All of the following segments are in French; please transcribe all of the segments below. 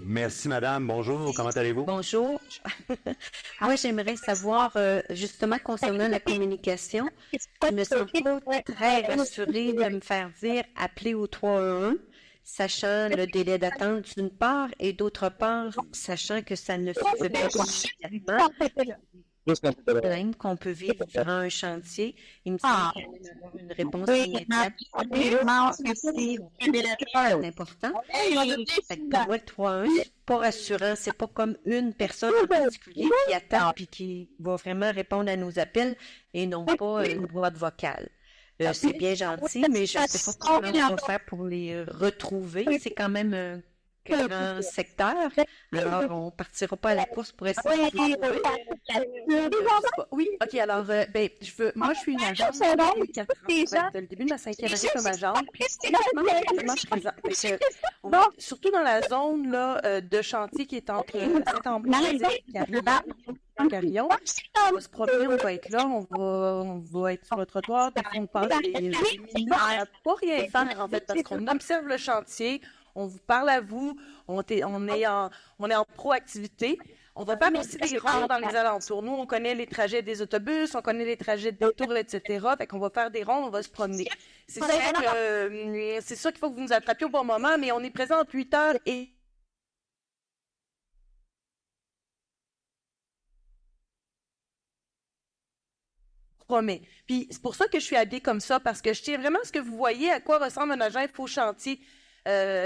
Merci, madame. Bonjour. Comment allez-vous? Bonjour. Moi, j'aimerais savoir, justement, concernant la communication, je me sens pas très rassurée de me faire dire appeler au 311, sachant le délai d'attente d'une part, et d'autre part, sachant que ça ne se fait pas immédiatement. Problème qu'on peut vivre durant un chantier. Il me semble qu'il y a une réponse immédiate. C'est important. Fait que pour moi, le 3-1, c'est pas rassurant. C'est pas comme une personne en particulier qui attend et qui va vraiment répondre à nos appels et non pas une boîte vocale. C'est bien gentil, mais je ne sais pas comment on va faire pour les retrouver. C'est quand même un grand secteur. Alors, on partira pas à la course pour essayer de les retrouver. Oui, ok, alors, moi, je suis une agente depuis 4 ans. Le début de ma 5e année comme agente, puis vraiment présente. Surtout dans la zone là, de chantier qui est entre Saint-Ambroise et Carillon. On va se promener, on va être là, on va être sur le trottoir, puis on passe des minutes à pas rien faire, en fait, parce qu'on observe le chantier, on vous parle à vous, on est en proactivité. On va faire aussi des rondes dans les alentours. Nous, on connaît les trajets des autobus, on connaît les trajets des tours, etc. Fait qu'on va faire des rondes, on va se promener. C'est sûr qu'il faut que vous nous attrapiez au bon moment, mais on est présent entre 8 heures et promets. Puis c'est pour ça que je suis habillée comme ça, parce que je tiens vraiment à ce que vous voyez à quoi ressemble un agent faux chantier.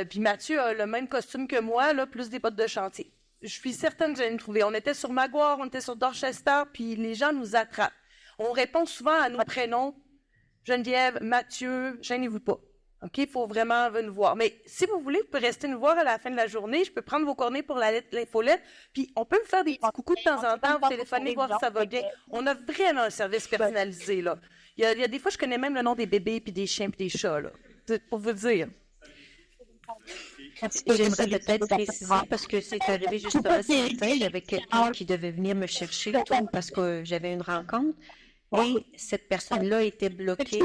Puis Mathieu a le même costume que moi, là, plus des bottes de chantier. Je suis certaine que vous allez me trouver. On était sur Maguire, on était sur Dorchester, puis les gens nous attrapent. On répond souvent à nos prénoms. Geneviève, Mathieu, gênez-vous pas. OK? Il faut vraiment venir nous voir. Mais si vous voulez, vous pouvez rester nous voir à la fin de la journée. Je peux prendre vos coordonnées pour l'infolette. Puis on peut me faire des petits coucous de temps en temps, vous téléphoner, voir si ça va bien. On a vraiment un service personnalisé, là. Il y a des fois, je connais même le nom des bébés, puis des chiens, puis des chats, là. C'est pour vous dire. J'aimerais peut-être préciser, parce que c'est arrivé justement ce matin, il y avait quelqu'un qui devait venir me chercher parce que j'avais une rencontre, et cette personne-là était bloquée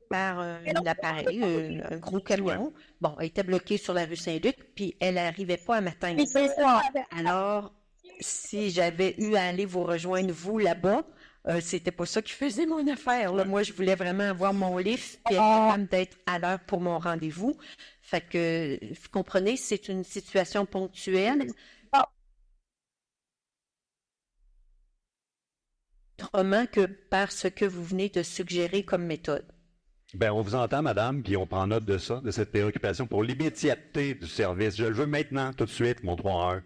par un appareil, un gros camion. Bon, elle était bloquée sur la rue Saint-Luc, puis elle n'arrivait pas à m'atteindre. Alors, si j'avais eu à aller vous rejoindre, vous, là-bas, c'était pas ça qui faisait mon affaire, là. Moi, je voulais vraiment avoir mon livre puis être capable d'être à l'heure pour mon rendez-vous. Fait que, vous comprenez, c'est une situation ponctuelle. Autrement que par ce que vous venez de suggérer comme méthode. Ben, on vous entend, madame, puis on prend note de ça, de cette préoccupation pour l'immédiateté du service. Je le veux maintenant, tout de suite, mon 3-1.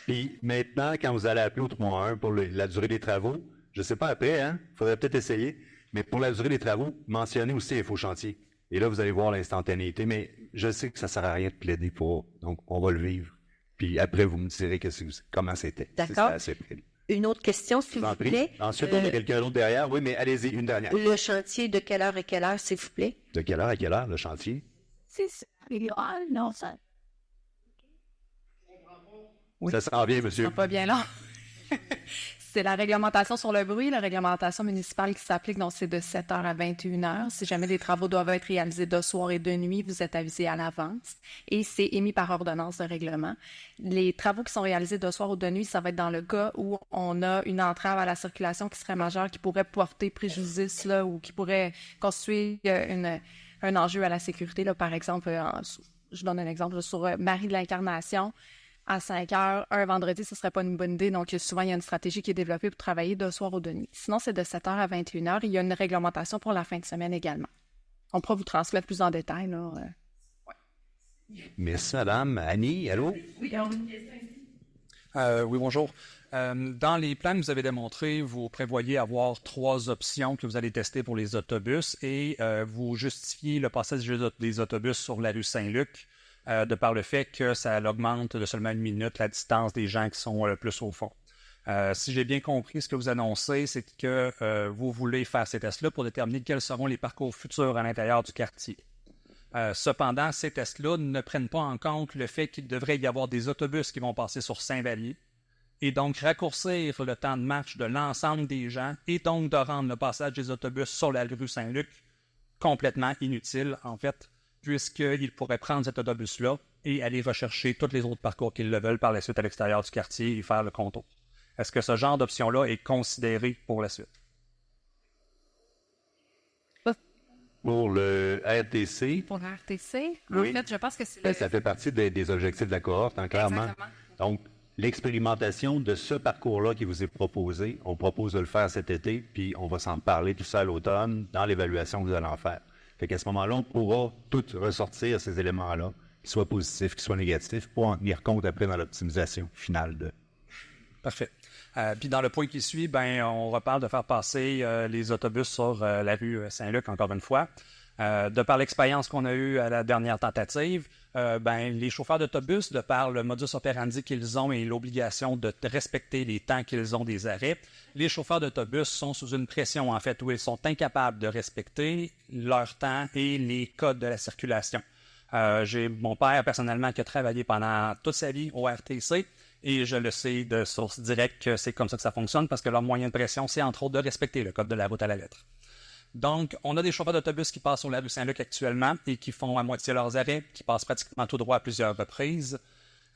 Puis maintenant, quand vous allez appeler au 3-1 pour la durée des travaux, je sais pas après, hein, faudrait peut-être essayer, mais pour la durée des travaux, mentionnez aussi les faux chantiers. Et là, vous allez voir l'instantanéité, mais je sais que ça sert à rien de plaider pour, donc on va le vivre. Puis après, vous me direz comment c'était. D'accord. Une autre question, s'il vous plaît. Ensuite, on a quelqu'un d'autre derrière. Oui, mais allez-y, une dernière. Le chantier, de quelle heure à quelle heure, s'il vous plaît? De quelle heure à quelle heure, le chantier? Non, ça. Oui. Ça s'en vient, monsieur. Ça pas bien là. C'est la réglementation sur le bruit, la réglementation municipale qui s'applique, donc c'est de 7h à 21h. Si jamais des travaux doivent être réalisés de soir et de nuit, vous êtes avisé à l'avance et c'est émis par ordonnance de règlement. Les travaux qui sont réalisés de soir ou de nuit, ça va être dans le cas où on a une entrave à la circulation qui serait majeure, qui pourrait porter préjudice là, ou qui pourrait constituer un enjeu à la sécurité. Là, par exemple, je donne un exemple sur Marie de l'Incarnation. À 5 heures, un vendredi, ce ne serait pas une bonne idée. Donc, souvent, il y a une stratégie qui est développée pour travailler de soir ou de nuit. Sinon, c'est de 7 heures à 21 heures. Il y a une réglementation pour la fin de semaine également. On pourra vous transmettre plus en détail. Là. Merci, madame. Annie, allô? Oui, bonjour. Dans les plans que vous avez démontrés, vous prévoyez avoir 3 options que vous allez tester pour les autobus et vous justifiez le passage des autobus sur la rue Saint-Luc de par le fait que ça augmente de seulement 1 minute la distance des gens qui sont le plus au fond. Si j'ai bien compris, ce que vous annoncez, c'est que vous voulez faire ces tests-là pour déterminer quels seront les parcours futurs à l'intérieur du quartier. Cependant, ces tests-là ne prennent pas en compte le fait qu'il devrait y avoir des autobus qui vont passer sur Saint-Vallier et donc raccourcir le temps de marche de l'ensemble des gens et donc de rendre le passage des autobus sur la rue Saint-Luc complètement inutile, en fait, puisqu'ils pourraient prendre cet autobus-là et aller rechercher tous les autres parcours qu'ils le veulent par la suite à l'extérieur du quartier et faire le contour. Est-ce que ce genre d'option-là est considéré pour la suite? Pour le RTC, Pour la RTC, Oui. en fait, je pense que c'est ça fait partie des objectifs de la cohorte, hein, clairement. Exactement. Donc, l'expérimentation de ce parcours-là qui vous est proposé, on propose de le faire cet été, puis on va s'en parler tout ça à l'automne dans l'évaluation que vous allez en faire. Fait qu'à ce moment-là, on pourra tout ressortir ces éléments-là, qu'ils soient positifs, qu'ils soient négatifs, pour en tenir compte après dans l'optimisation finale de. Parfait. Puis dans le point qui suit, ben on reparle de faire passer les autobus sur la rue Saint-Luc encore une fois. De par l'expérience qu'on a eue à la dernière tentative, ben les chauffeurs d'autobus, de par le modus operandi qu'ils ont et l'obligation de respecter les temps qu'ils ont des arrêts, les chauffeurs d'autobus sont sous une pression en fait où ils sont incapables de respecter leur temps et les codes de la circulation. J'ai mon père personnellement qui a travaillé pendant toute sa vie au RTC. Et je le sais de source directe que c'est comme ça que ça fonctionne parce que leur moyen de pression, c'est entre autres de respecter le code de la route à la lettre. Donc, on a des chauffeurs d'autobus qui passent sur la rue Saint-Luc actuellement et qui font à moitié leurs arrêts, qui passent pratiquement tout droit à plusieurs reprises.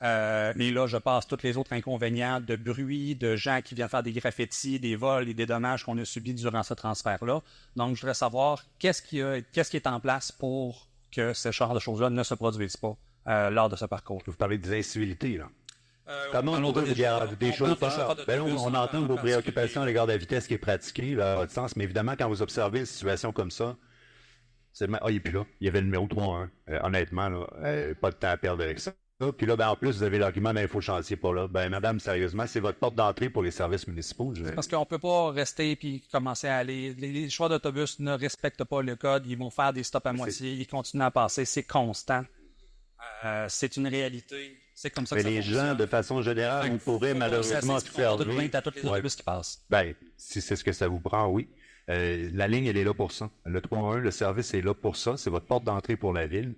Et là, je passe tous les autres inconvénients de bruit, de gens qui viennent faire des graffitis, des vols et des dommages qu'on a subis durant ce transfert-là. Donc, je voudrais savoir qu'est-ce qui est en place pour que ce genre de choses-là ne se produisent pas lors de ce parcours. Vous parlez des incivilités, là. Comment on on parle des chauffeurs? chauffeurs Ben là, d'autobus, on entend vos en préoccupations à l'égard de la vitesse qui est pratiquée, là, à votre sens, mais évidemment, quand vous observez une situation comme ça, c'est le il est plus là. Il y avait le numéro 3-1. Honnêtement, là, pas de temps à perdre avec ça. Puis là, ben, en plus, vous avez l'argument d'info-chantier pas là. Ben, madame, sérieusement, c'est votre porte d'entrée pour les services municipaux. Parce qu'on peut pas rester puis commencer à aller. Les chauffeurs d'autobus ne respectent pas le code. Ils vont faire des stops à moitié. Ils continuent à passer. C'est constant. C'est une réalité. C'est comme ça que Mais ça les fonctionne. gens, de façon générale, on pourrait malheureusement ça, tout faire toute plainte à tous les Ouais. autobus qui passent. Ben, si c'est ce que ça vous prend, oui. La ligne, elle est là pour ça. Le 3-1, le service est là pour ça. C'est votre porte d'entrée pour la ville.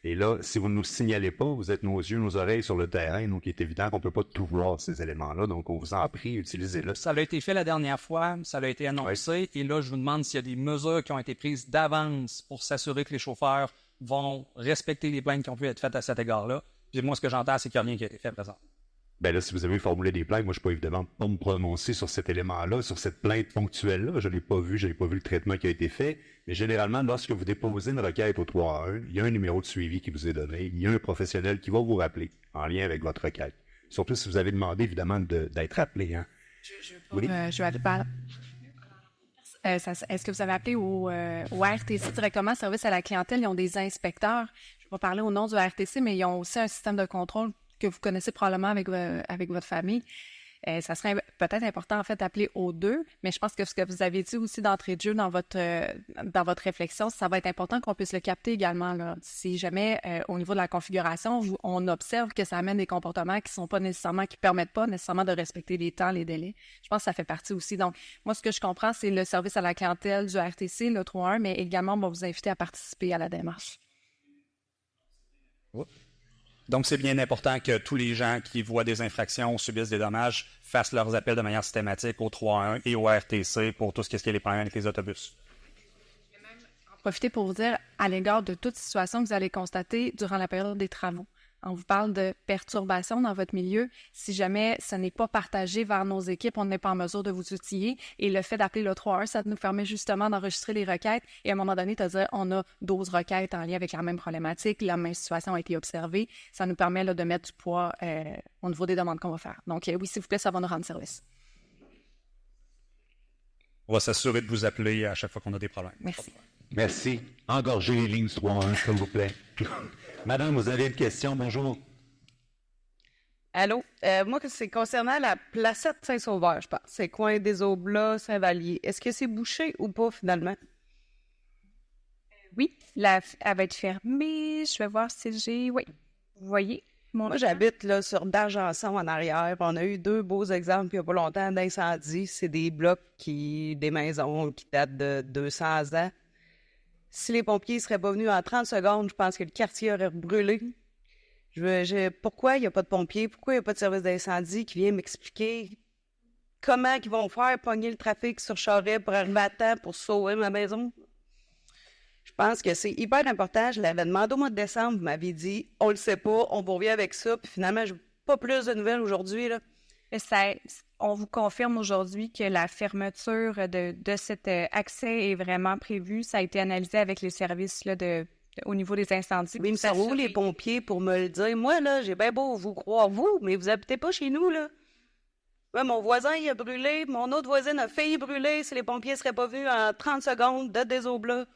Et là, si vous ne nous signalez pas, vous êtes nos yeux, nos oreilles sur le terrain. Donc, il est évident qu'on ne peut pas tout voir, ces éléments-là. Donc, on vous en prie, utilisez-le. Ça a été fait la dernière fois, ça a été annoncé, et là, je vous demande s'il y a des mesures qui ont été prises d'avance pour s'assurer que les chauffeurs vont respecter les plaintes qui ont pu être faites à cet égard-là. Puis moi, ce que j'entends, c'est qu'il n'y a rien qui a été fait présent. Ben là, si vous avez formulé des plaintes, moi, je peux évidemment pas me prononcer sur cet élément-là, sur cette plainte ponctuelle-là. Je n'ai pas vu le traitement qui a été fait. Mais généralement, lorsque vous déposez une requête au 3-1, il y a un numéro de suivi qui vous est donné. Il y a un professionnel qui va vous rappeler en lien avec votre requête. Surtout si vous avez demandé, évidemment, d'être appelé. Hein. Oui. je vais aller par- Est-ce que vous avez appelé au RTC directement, service à la clientèle? Ils ont des inspecteurs. Je vais pas parler au nom du RTC, mais ils ont aussi un système de contrôle que vous connaissez probablement avec votre famille. Ça serait peut-être important, en fait, d'appeler aux deux, mais je pense que ce que vous avez dit aussi d'entrée de jeu dans votre réflexion, ça va être important qu'on puisse le capter également, là. Si jamais, au niveau de la configuration, on observe que ça amène des comportements qui permettent pas nécessairement de respecter les temps, les délais. Je pense que ça fait partie aussi. Donc, moi, ce que je comprends, c'est le service à la clientèle du RTC, le 3-1, mais également, on va vous inviter à participer à la démarche. Donc, c'est bien important que tous les gens qui voient des infractions, subissent des dommages, fassent leurs appels de manière systématique au 3-1 et au RTC pour tout ce qui est les problèmes avec les autobus. Profiter pour vous dire, à l'égard de toute situation que vous allez constater durant la période des travaux. On vous parle de perturbations dans votre milieu. Si jamais ce n'est pas partagé vers nos équipes, on n'est pas en mesure de vous outiller. Et le fait d'appeler le 3-1, ça nous permet justement d'enregistrer les requêtes et à un moment donné, de dire on a 12 requêtes en lien avec la même problématique, la même situation a été observée. Ça nous permet là, de mettre du poids au niveau des demandes qu'on va faire. Donc oui, s'il vous plaît, ça va nous rendre service. On va s'assurer de vous appeler à chaque fois qu'on a des problèmes. Merci. Merci. Engorgez les lignes 3-1, s'il vous plaît. Madame, vous avez une question? Bonjour. Allô? Moi, c'est concernant la placette Saint-Sauveur, je pense. C'est coin des Oblats, Saint-Vallier. Est-ce que c'est bouché ou pas, finalement? Oui, elle va être fermée. Je vais voir si j'ai... Oui, vous voyez? Moi, j'habite là sur d'Argenson en arrière. On a eu 2 beaux exemples il n'y a pas longtemps d'incendie. C'est des blocs des maisons qui datent de 200 ans. Si les pompiers ne seraient pas venus en 30 secondes, je pense que le quartier aurait brûlé. Pourquoi il n'y a pas de pompiers? Pourquoi il n'y a pas de service d'incendie qui vient m'expliquer comment ils vont faire pogner le trafic sur Charest pour arriver à temps pour sauver ma maison? Je pense que c'est hyper important. Je l'avais demandé au mois de décembre. Vous m'aviez dit, on le sait pas, on vous revient avec ça. Puis finalement, je n'ai pas plus de nouvelles aujourd'hui, là. On vous confirme aujourd'hui que la fermeture de cet accès est vraiment prévue. Ça a été analysé avec les services là, au niveau des incendies. Oui, mais ça où les pompiers pour me le dire? Moi, là, j'ai bien beau vous croire, vous, mais vous habitez pas chez nous, là. Ouais, mon voisin, il a brûlé. Mon autre voisine a failli brûler si les pompiers ne seraient pas venus en 30 secondes de Désoblat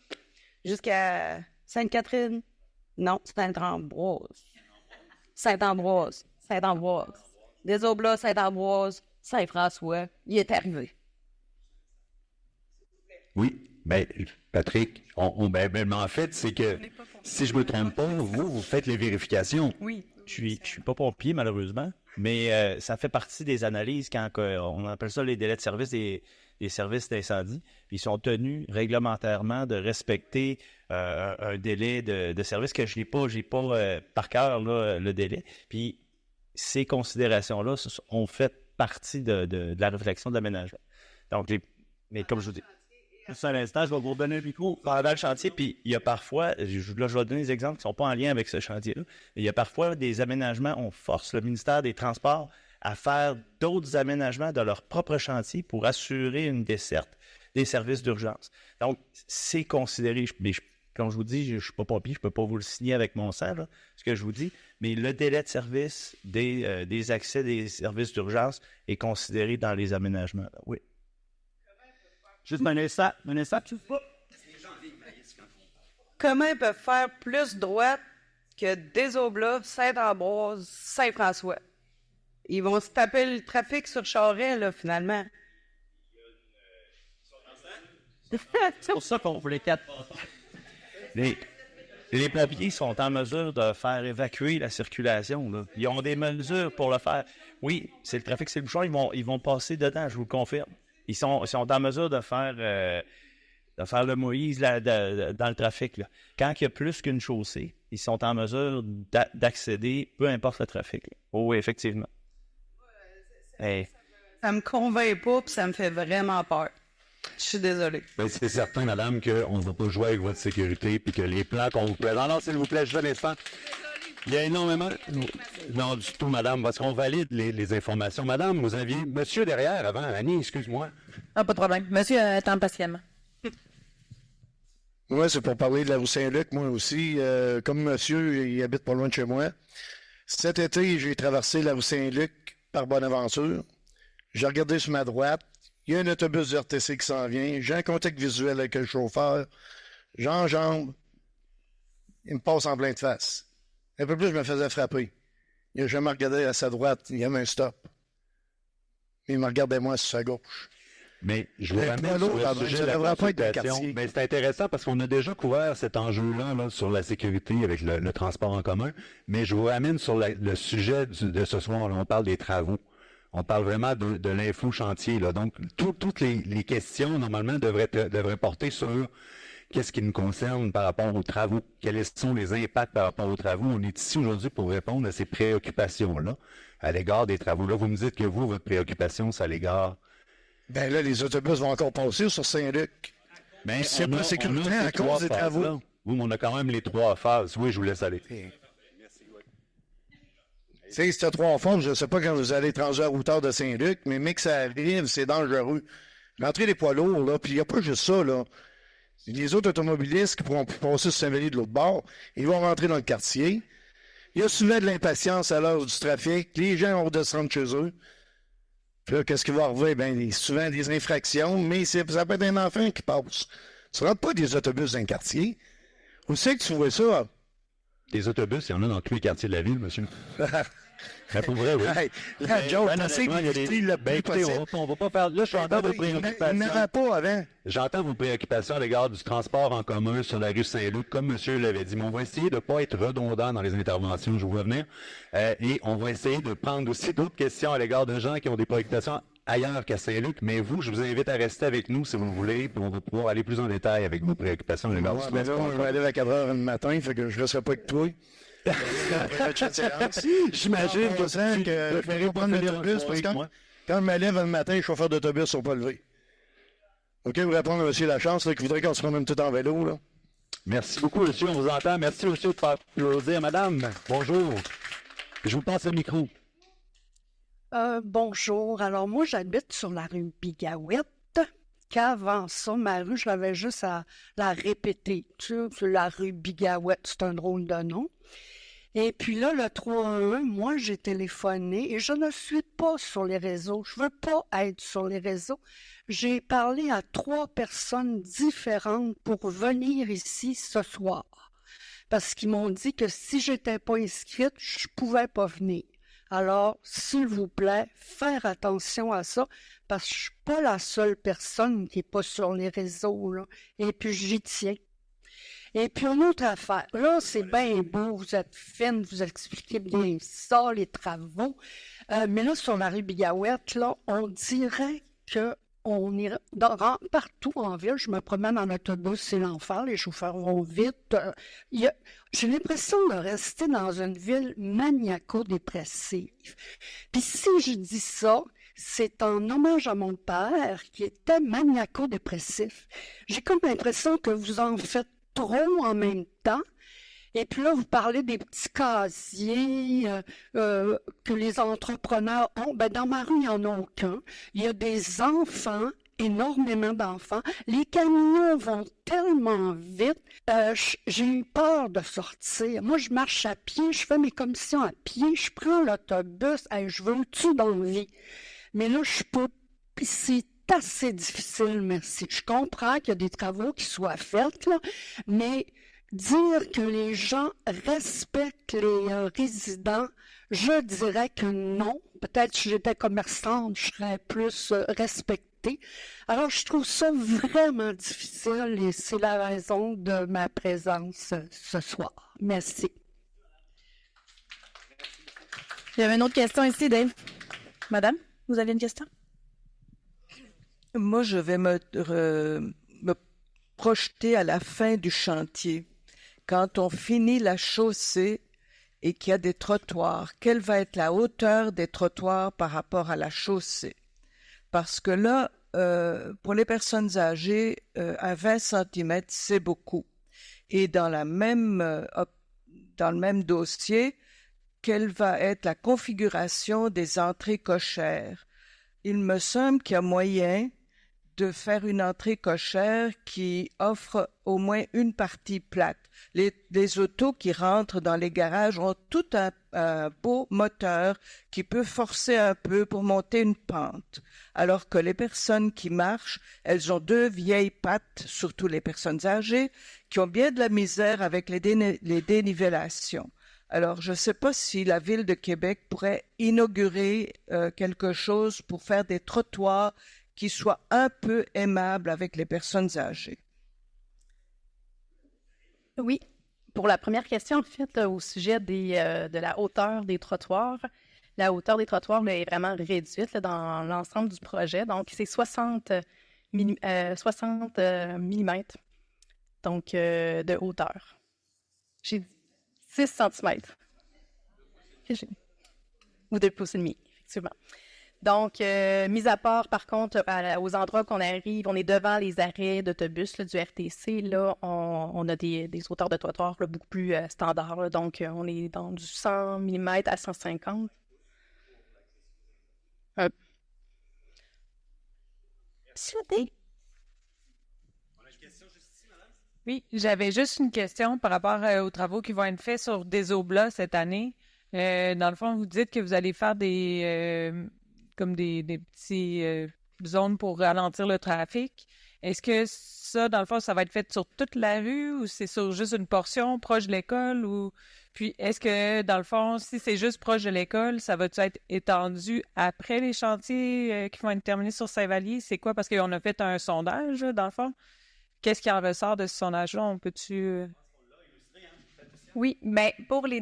jusqu'à Sainte-Catherine. Non, Sainte-Ambroise. Sainte-Ambroise. Sainte-Ambroise. Désoblat, Sainte-Ambroise, Saint-François. Il est arrivé. Oui, ben, Patrick, mais en fait, c'est que, si je me trompe pas, vous faites les vérifications. Oui. Je suis pas pompier, malheureusement, mais ça fait partie des analyses quand on appelle ça les délais de service des services d'incendie. Ils sont tenus réglementairement de respecter un délai de service que je n'ai pas par cœur, là, le délai. Puis, ces considérations-là ont fait partie de la réflexion de l'aménagement. Donc, mais comme je vous dis, juste un instant, je vais vous donner un micro pendant le chantier, puis il y a parfois, là, je vais donner des exemples qui ne sont pas en lien avec ce chantier-là, il y a parfois des aménagements, on force le ministère des Transports à faire d'autres aménagements de leur propre chantier pour assurer une desserte des services d'urgence. Donc, c'est considéré, comme je vous dis, je ne suis pas pompier, je ne peux pas vous le signer avec mon sang, là, ce que je vous dis, mais le délai de service des accès des services d'urgence est considéré dans les aménagements. Là. Oui. Juste un instant, tu vois. Comment ils peuvent faire plus droite que Désoblat, Saint-Ambroise, Saint-François? Ils vont se taper le trafic sur Charest, là, finalement. C'est pour ça qu'on voulait 4. Les pompiers sont en mesure de faire évacuer la circulation. Là. Ils ont des mesures pour le faire. Oui, c'est le trafic, c'est le bouchon, ils vont passer dedans, je vous le confirme. Ils sont en mesure de faire le Moïse là, dans le trafic. Là. Quand il y a plus qu'une chaussée, ils sont en mesure d'accéder, peu importe le trafic. Là. Oh, oui, effectivement. Hey. Ça me convainc pas, puis ça me fait vraiment peur. Je suis désolée. Ben, c'est certain, madame, qu'on ne va pas jouer avec votre sécurité, puis que les plans qu'on vous présente... Non, s'il vous plaît, juste un instant. Il y a énormément... Non, du tout, madame, parce qu'on valide les informations. Madame, vous aviez... Monsieur derrière, avant, Annie, excuse-moi. Ah, pas de problème. Monsieur, attends patiemment. Moi, c'est pour parler de la rue Saint-Luc, moi aussi. Comme monsieur, il habite pas loin de chez moi. Cet été, j'ai traversé la rue Saint-Luc par Bonaventure. J'ai regardé sur ma droite. Il y a un autobus de RTC qui s'en vient. J'ai un contact visuel avec le chauffeur. J'enjambe. Il me passe en plein de face. Un peu plus, je me faisais frapper. Il n'a jamais regardé à sa droite. Il y avait un stop. Il me regardait moi sur sa gauche. Mais je vous ramène sur le sujet de la consultation. Mais c'est intéressant parce qu'on a déjà couvert cet enjeu-là là, sur la sécurité avec le transport en commun. Mais je vous ramène sur le sujet de ce soir. Là, on parle des travaux. On parle vraiment de l'info chantier. Là. Donc, toutes les questions, normalement, devraient porter sur qu'est-ce qui nous concerne par rapport aux travaux. Quels sont les impacts par rapport aux travaux. On est ici aujourd'hui pour répondre à ces préoccupations-là, à l'égard des travaux-là. Vous me dites que vous, votre préoccupation, c'est à l'égard... Ben là, les autobus vont encore passer sur Saint-Luc. Ben, c'est pas sécuritaire à cause des travaux. Là. Oui, mais on a quand même les 3 phases. Oui, je vous laisse aller. Tu sais, c'était 3 phases, je ne sais pas quand vous allez trancher à hauteur de Saint-Luc, mais que ça arrive, c'est dangereux. L'entrée des poids lourds, là, puis il n'y a pas juste ça, là. Les autres automobilistes qui pourront passer sur Saint-Vallier de l'autre bord, ils vont rentrer dans le quartier. Il y a souvent de l'impatience à l'heure du trafic. Les gens vont redescendre chez eux. Puis là, qu'est-ce qui va arriver? Ben, souvent des infractions, mais ça peut être un enfant qui passe. Tu ne rentres pas des autobus dans le quartier. Où c'est que tu vois ça? Des autobus, il y en a dans tous les quartiers de la ville, monsieur. Mais pour vrai, oui. Hey, la joke, on sait que on va pas faire... Là, j'entends vos il préoccupations. n'y en avait pas avant. J'entends vos préoccupations à l'égard du transport en commun sur la rue Saint-Luc, comme monsieur l'avait dit. Mais on va essayer de ne pas être redondant dans les interventions, je vous vois venir. Et on va essayer de prendre aussi d'autres questions à l'égard de gens qui ont des préoccupations ailleurs qu'à Saint-Luc. Mais vous, je vous invite à rester avec nous si vous voulez, puis on va pouvoir aller plus en détail avec vos préoccupations à l'égard du Mais là, transport. je vais aller à 4 h du matin, fait que je ne resterai pas avec toi. J'imagine que tu préférais prendre l'autobus, parce que quand je me lève le matin, les chauffeurs d'autobus ne sont pas levés. OK, vous répondre à M. Lachance, là, qui voudrait qu'on se promène tout en vélo, là. Merci beaucoup, monsieur. On vous entend. Merci, monsieur, de faire applaudir. Madame, bonjour. Je vous passe le micro. Bonjour. Alors, moi, j'habite sur la rue Bigawette. Qu'avant ça, ma rue, je l'avais juste à la répéter. Tu sais, c'est la rue Bigawette, c'est un drôle de nom. Et puis là, le 311, moi, j'ai téléphoné et je ne suis pas sur les réseaux. Je veux pas être sur les réseaux. J'ai parlé à 3 personnes différentes pour venir ici ce soir. Parce qu'ils m'ont dit que si j'étais pas inscrite, je pouvais pas venir. Alors, s'il vous plaît, faire attention à ça, parce que je suis pas la seule personne qui est pas sur les réseaux, là. Et puis, j'y tiens. Et puis, une autre affaire. Là, c'est bien beau, vous êtes fine, vous expliquez bien ça, les travaux. Mais là, sur la rue Bigawette, là, on dirait que on est partout en ville. Je me promène en autobus, c'est l'enfer, les chauffeurs vont vite. J'ai l'impression de rester dans une ville maniaco-dépressive. Puis si je dis ça, c'est en hommage à mon père qui était maniaco-dépressif. J'ai comme l'impression que vous en faites trop en même temps. Et puis là, vous parlez des petits casiers que les entrepreneurs ont. Ben, dans ma rue, il n'y en a aucun. Il y a des enfants, énormément d'enfants. Les camions vont tellement vite. J'ai eu peur de sortir. Moi, je marche à pied, je fais mes commissions à pied, je prends l'autobus. Hey, je veux tout dans la vie. Mais là, je peux... Puis c'est assez difficile, merci. Je comprends qu'il y a des travaux qui soient faits, là, mais... Dire que les gens respectent les résidents, je dirais que non. Peut-être si j'étais commerçante, je serais plus respectée. Alors, je trouve ça vraiment difficile et c'est la raison de ma présence ce soir. Merci. Il y avait une autre question ici, Dave. Madame, vous avez une question? Moi, je vais me projeter à la fin du chantier. Quand on finit la chaussée et qu'il y a des trottoirs, quelle va être la hauteur des trottoirs par rapport à la chaussée? Parce que là, pour les personnes âgées, à 20 cm, c'est beaucoup. Et dans le même dossier, quelle va être la configuration des entrées cochères? Il me semble qu'il y a moyen de faire une entrée cochère qui offre au moins une partie plate. Les autos qui rentrent dans les garages ont tout un beau moteur qui peut forcer un peu pour monter une pente, alors que les personnes qui marchent, elles ont 2 vieilles pattes, surtout les personnes âgées, qui ont bien de la misère avec les dénivellations. Alors, je ne sais pas si la Ville de Québec pourrait inaugurer quelque chose pour faire des trottoirs qui soit un peu aimable avec les personnes âgées. Oui. Pour la première question, en fait, au sujet de la hauteur des trottoirs, la hauteur des trottoirs là, est vraiment réduite là, dans l'ensemble du projet. Donc, c'est 60 mm, donc de hauteur. J'ai dit 6 cm. Ou 2,5 pouces, effectivement. Donc, mis à part, par contre, aux endroits qu'on arrive, on est devant les arrêts d'autobus là, du RTC. Là, on a des hauteurs de trottoir là, beaucoup plus standards. Là, donc, on est dans du 100 mm à 150. Oui, j'avais juste une question par rapport aux travaux qui vont être faits sur des Oblas cette année. Dans le fond, vous dites que vous allez faire des petits zones pour ralentir le trafic. Est-ce que ça, dans le fond, ça va être fait sur toute la rue ou c'est sur juste une portion proche de l'école? Ou puis, est-ce que, dans le fond, si c'est juste proche de l'école, ça va-tu être étendu après les chantiers qui vont être terminés sur Saint-Vallier? C'est quoi? Parce qu'on a fait un sondage, là, dans le fond. Qu'est-ce qui en ressort de ce sondage-là? On peut-tu... Oui, mais pour les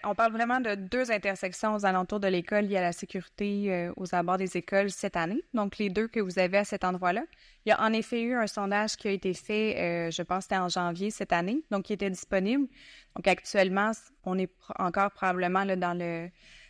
on parle vraiment de 2 intersections aux alentours de l'école. Il y a la sécurité aux abords des écoles cette année. Donc, les 2 que vous avez à cet endroit-là. Il y a en effet eu un sondage qui a été fait, je pense que c'était en janvier cette année, donc qui était disponible. Donc, actuellement, on est encore probablement là, dans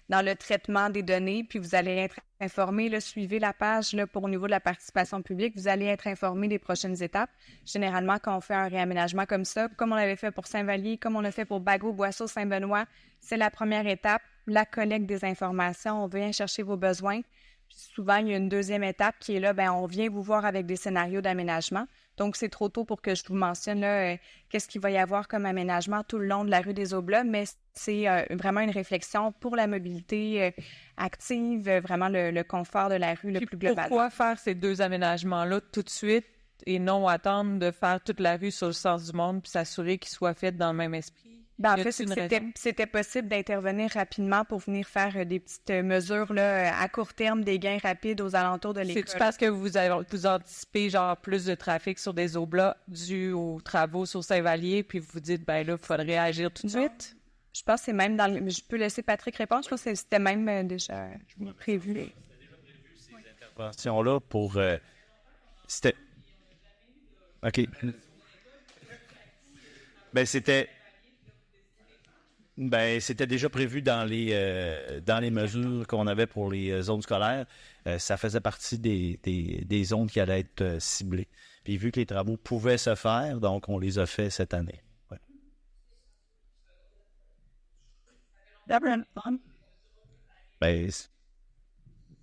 dans le traitement des données, puis vous allez être informé, là, suivez la page là, pour au niveau de la participation publique, vous allez être informé des prochaines étapes. Généralement, quand on fait un réaménagement comme ça, comme on l'avait fait pour Saint-Vallier, comme on l'a fait pour Bagot, Boisseau, Saint-Benoît, c'est la première étape, la collecte des informations, on vient chercher vos besoins. Puis souvent, il y a une deuxième étape qui est là, bien, on vient vous voir avec des scénarios d'aménagement. Donc, c'est trop tôt pour que je vous mentionne là, qu'est-ce qu'il va y avoir comme aménagement tout le long de la rue des Oblats, mais c'est vraiment une réflexion pour la mobilité active, vraiment le confort de la rue le plus global. Pourquoi faire ces 2 aménagements-là tout de suite et non attendre de faire toute la rue sur le sens du monde puis s'assurer qu'ils soient faits dans le même esprit? Ben, en fait, c'était possible d'intervenir rapidement pour venir faire des petites mesures là, à court terme, des gains rapides aux alentours de l'école. C'est-tu parce que vous anticipez genre plus de trafic sur des Oblats dû aux travaux sur Saint-Vallier, puis vous vous dites, ben là, il faudrait agir tout de suite? Je pense que c'est même dans je peux laisser Patrick répondre. Je pense que c'était même déjà prévu. Ces interventions-là pour... c'était... OK. C'était déjà prévu dans les mesures qu'on avait pour les zones scolaires. Ça faisait partie des zones qui allaient être ciblées. Puis vu que les travaux pouvaient se faire, donc on les a fait cette année. Ouais.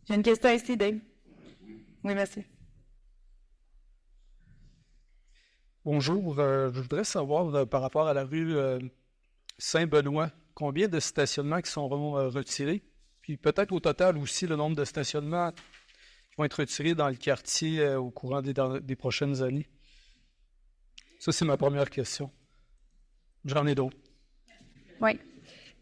J'ai une question ici, Dave. Oui, merci. Bonjour, je voudrais savoir par rapport à la rue Saint-Benoît, combien de stationnements qui sont retirés? Puis peut-être au total aussi le nombre de stationnements qui vont être retirés dans le quartier au courant des prochaines années. Ça, c'est ma première question. J'en ai d'autres. Oui.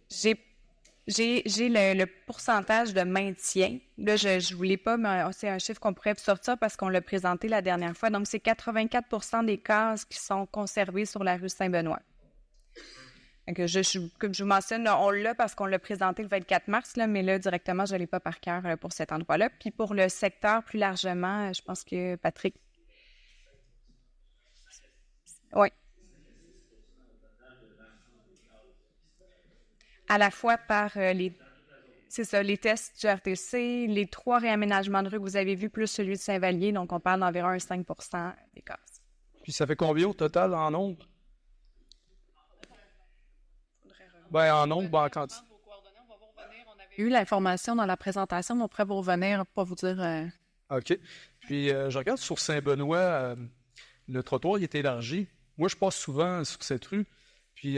J'ai le pourcentage de maintien. Là, je ne voulais pas, mais c'est un chiffre qu'on pourrait sortir parce qu'on l'a présenté la dernière fois. Donc, c'est 84% des cases qui sont conservées sur la rue Saint-Benoît. Donc, comme je vous mentionne, là, on l'a parce qu'on l'a présenté le 24 mars, là, mais là, directement, je ne l'ai pas par cœur pour cet endroit-là. Puis pour le secteur, plus largement, je pense que Patrick... Oui. À la fois par les tests du RTC, les 3 réaménagements de rue que vous avez vus, plus celui de Saint-Vallier, donc on parle d'environ 5% des cases. Puis ça fait combien au total en nombre? Ben, en nombre, en quantité. Il y a eu l'information dans la présentation, mais on pourrait vous revenir, pas vous dire... OK. Puis, je regarde sur Saint-Benoît, le trottoir il est élargi. Moi, je passe souvent sur cette rue. Puis,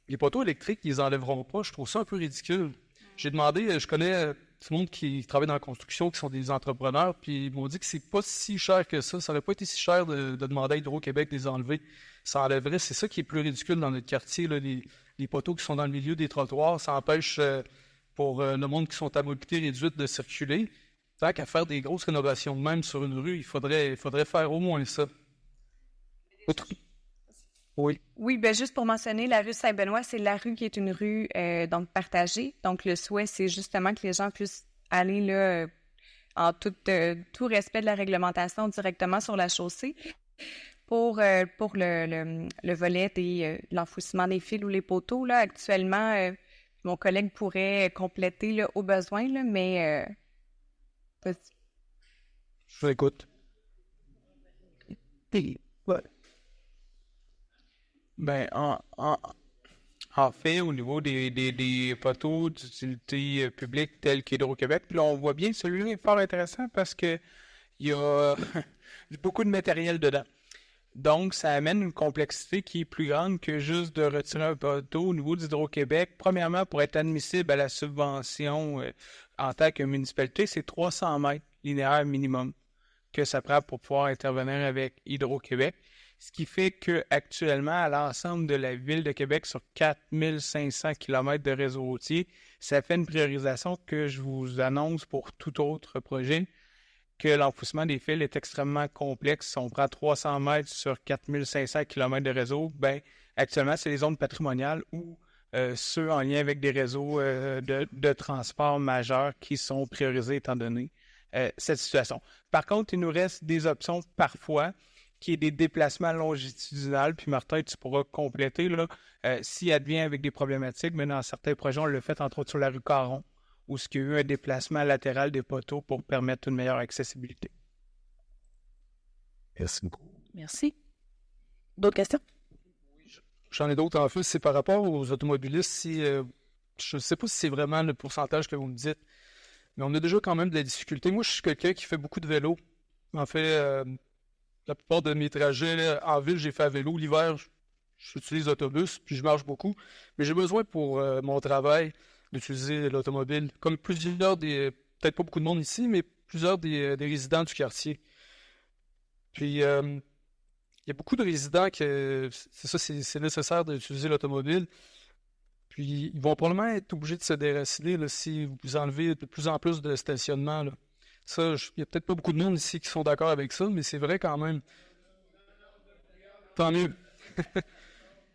les poteaux électriques, ils les enlèveront pas. Je trouve ça un peu ridicule. J'ai demandé, je connais tout le monde qui travaille dans la construction, qui sont des entrepreneurs, puis ils m'ont dit que c'est pas si cher que ça. Ça n'aurait pas été si cher de demander à Hydro-Québec de les enlever. Ça enlèverait. C'est ça qui est plus ridicule dans notre quartier, là, les poteaux qui sont dans le milieu des trottoirs. Ça empêche pour le monde qui sont à mobilité réduite de circuler. Tant qu'à faire des grosses rénovations de même sur une rue, il faudrait faire au moins ça. Oui. Oui, bien juste pour mentionner, la rue Saint-Benoît, c'est la rue qui est une rue donc partagée. Donc, le souhait, c'est justement que les gens puissent aller là en tout respect de la réglementation directement sur la chaussée. Pour le volet de l'enfouissement des fils ou les poteaux, là, actuellement, mon collègue pourrait compléter là, au besoin, là, mais... Je vous écoute. Ouais. Ben, en fait, au niveau des poteaux d'utilité publique tels qu'Hydro-Québec, là, on voit bien celui-là est fort intéressant parce que il y a beaucoup de matériel dedans. Donc, ça amène une complexité qui est plus grande que juste de retirer un poteau au niveau d'Hydro-Québec. Premièrement, pour être admissible à la subvention en tant que municipalité, c'est 300 mètres linéaires minimum que ça prend pour pouvoir intervenir avec Hydro-Québec. Ce qui fait qu'actuellement, à l'ensemble de la ville de Québec, sur 4500 km de réseau routier, ça fait une priorisation que je vous annonce pour tout autre projet, que l'enfouissement des fils est extrêmement complexe. Si on prend 300 mètres sur 4500 km de réseau, ben actuellement, c'est les zones patrimoniales ou ceux en lien avec des réseaux de transport majeurs qui sont priorisés étant donné cette situation. Par contre, il nous reste des options parfois qui est des déplacements longitudinaux, puis Martin, tu pourras compléter, là, s'il advient avec des problématiques, mais dans certains projets, on le fait entre autres sur la rue Caron, où il y a eu un déplacement latéral des poteaux pour permettre une meilleure accessibilité. Merci. Merci. D'autres questions? J'en ai d'autres en fait. C'est par rapport aux automobilistes. Je ne sais pas si c'est vraiment le pourcentage que vous me dites, mais on a déjà quand même de la difficulté. Moi, je suis quelqu'un qui fait beaucoup de vélo. En fait, la plupart de mes trajets là, en ville, j'ai fait à vélo. L'hiver, j'utilise l'autobus, puis je marche beaucoup. Mais j'ai besoin pour mon travail d'utiliser l'automobile. Comme plusieurs peut-être pas beaucoup de monde ici, mais plusieurs des résidents du quartier. Puis, il y a beaucoup de résidents que c'est nécessaire d'utiliser l'automobile. Puis, ils vont probablement être obligés de se déraciner là, si vous enlevez de plus en plus de stationnement. Là. Ça, il n'y a peut-être pas beaucoup de monde ici qui sont d'accord avec ça, mais c'est vrai quand même. Tant mieux.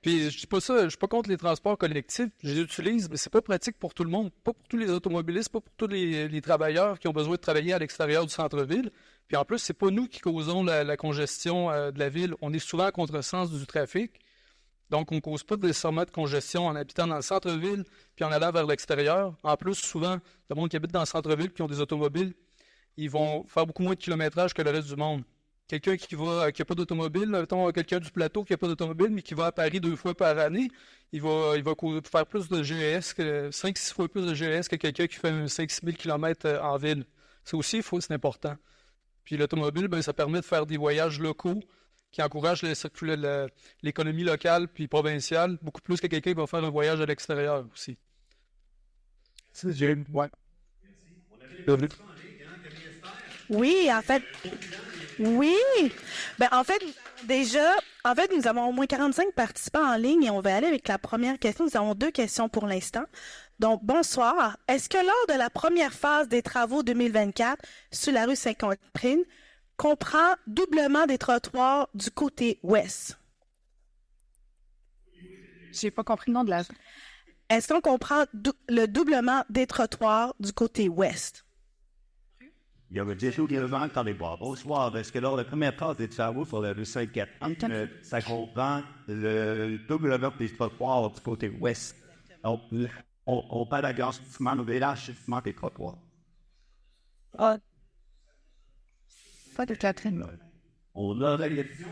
Puis, je dis pas ça, je suis pas contre les transports collectifs. Je les utilise, mais c'est pas pratique pour tout le monde. Pas pour tous les automobilistes, pas pour tous les travailleurs qui ont besoin de travailler à l'extérieur du centre-ville. Puis en plus, c'est pas nous qui causons la congestion de la ville. On est souvent à contresens du trafic. Donc, on ne cause pas nécessairement de congestion en habitant dans le centre-ville puis en allant vers l'extérieur. En plus, souvent, le monde qui habite dans le centre-ville qui ont des automobiles, ils vont faire beaucoup moins de kilométrage que le reste du monde. Quelqu'un qui n'a pas d'automobile, mettons quelqu'un du plateau qui n'a pas d'automobile, mais qui va à Paris 2 fois par année, il va faire plus de GES, 5-6 fois plus de GES que quelqu'un qui fait 5-6 000 km en ville. Ça aussi, c'est important. Puis l'automobile, ça permet de faire des voyages locaux qui encouragent l'économie locale puis provinciale, beaucoup plus que quelqu'un qui va faire un voyage à l'extérieur aussi. C'est James. Ouais. Oui, en fait. Oui. En fait, déjà, nous avons au moins 45 participants en ligne et on va aller avec la première question. Nous avons 2 questions pour l'instant. Donc, bonsoir. Est-ce que lors de la première phase des travaux 2024 sur la rue Sainte-Catherine, comprend doublement des trottoirs du côté ouest? J'ai pas compris le nom de la... Est-ce qu'on comprend le doublement des trottoirs du côté ouest? Il y avait des choses qui reviennent dans les bois. Bonsoir. Est-ce que lors de la première phase des travaux sur la rue Sainte-Catherine, ça comprend le doublement des trottoirs du côté ouest? Donc, on parle d'agrandissement de l'élargissement des trottoirs. Ah. Pas de Catherine. On a la question.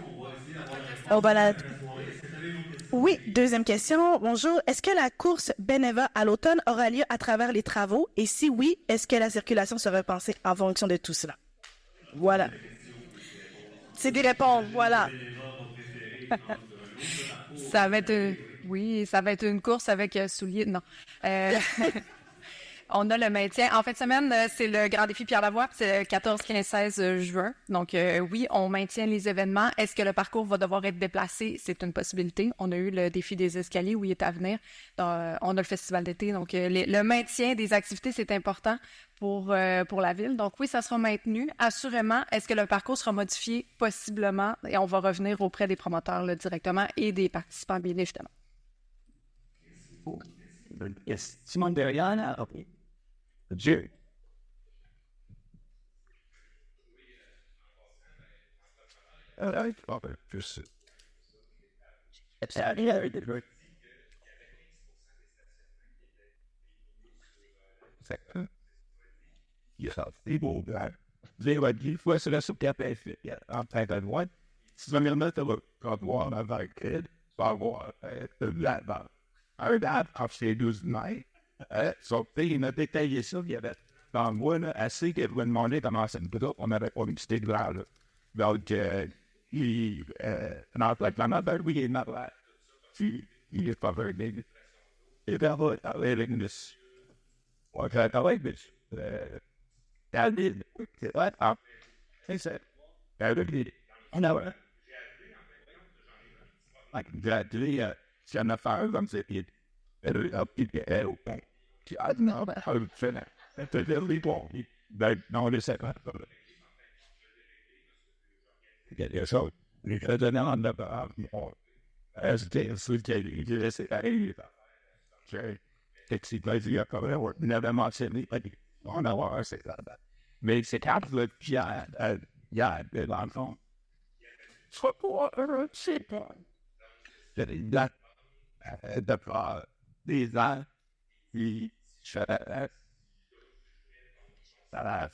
Oui, deuxième question. Bonjour. Est-ce que la course Beneva à l'automne aura lieu à travers les travaux? Et si oui, est-ce que la circulation sera pensée en fonction de tout cela? Voilà. C'est des réponses, voilà. Ça va être... Oui, ça va être une course avec souliers. Non. On a le maintien. En fin de semaine, c'est le Grand Défi Pierre Lavoie, c'est le 14, 15, 16 juin. Donc, oui, on maintient les événements. Est-ce que le parcours va devoir être déplacé? C'est une possibilité. On a eu le défi des escaliers où il est à venir. On a le festival d'été. Donc, le maintien des activités, c'est important pour la ville. Donc, oui, ça sera maintenu. Assurément, est-ce que le parcours sera modifié? Possiblement. Et on va revenir auprès des promoteurs là, directement et des participants, bien évidemment. Simon derrière, OK. Dieu. Il m'a détaillé ça, il y avait dans moi là, assez qu'il m'a demandé comment ça me groupe, on n'avait pas une petite là. Donc, oui, il est malade. Il est pas very big. Il est pas very big. What kind of like this? That did. What? He said, I did. No. Like, gradually, c'est une affaire comme c'est vite. I don't know how to finish. It's a little bon. They notice it. So, you could have done more. As they food, you just say, okay, it's the place you have to work. Never much in the like, oh no, I say that. Makes it absolute, yeah, they're on phone. Football, shit. That, the, these are, he shut up. ça va.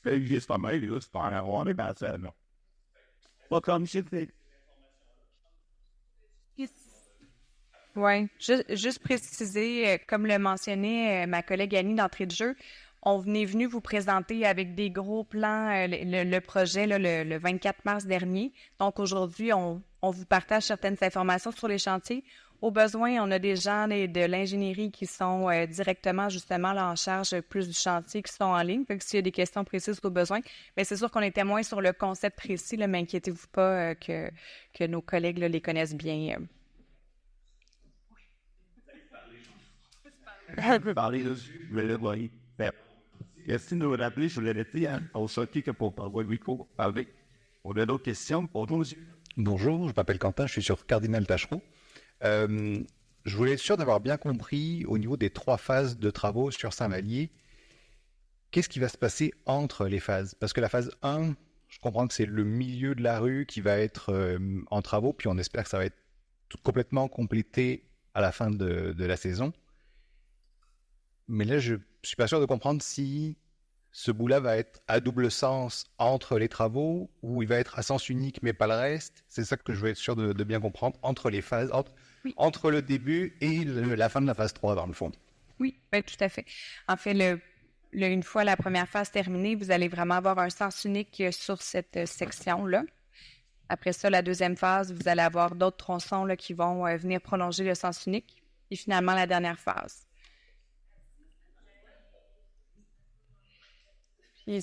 C'est juste pas mal, c'est pas un rond, mais ça, non. Pas comme je fais. Oui, juste préciser, comme le mentionnait ma collègue Annie d'entrée de jeu, on est venu vous présenter avec des gros plans le projet là, le 24 mars dernier. Donc aujourd'hui, on vous partage certaines informations sur les chantiers. Au besoin, on a des gens de l'ingénierie qui sont directement justement là, en charge plus du chantier, qui sont en ligne. Fait que s'il y a des questions précises au besoin, mais c'est sûr qu'on est témoin sur le concept précis, là, mais inquiétez-vous pas que nos collègues là, les connaissent bien. Je peux parler dessus, je vais le voir. Merci de nous rappeler sur le récit, au sorti que pour parler, oui, pour parler. On a d'autres questions pour nous. Bonjour, je m'appelle Quentin, je suis sur Cardinal Tachereau. Je voulais être sûr d'avoir bien compris au niveau des 3 phases de travaux sur Saint-Vallier, qu'est-ce qui va se passer entre les phases? Parce que la phase 1, je comprends que c'est le milieu de la rue qui va être en travaux, puis on espère que ça va être complètement complété à la fin de la saison. Mais là, je suis pas sûr de comprendre si ce bout-là va être à double sens entre les travaux ou il va être à sens unique mais pas le reste. C'est ça que je veux être sûr de bien comprendre entre les phases, entre le début et la fin de la phase 3 dans le fond. Oui, ben, tout à fait. En fait, une fois la première phase terminée, vous allez vraiment avoir un sens unique sur cette section-là. Après ça, la deuxième phase, vous allez avoir d'autres tronçons là, qui vont venir prolonger le sens unique. Et finalement, la dernière phase. Et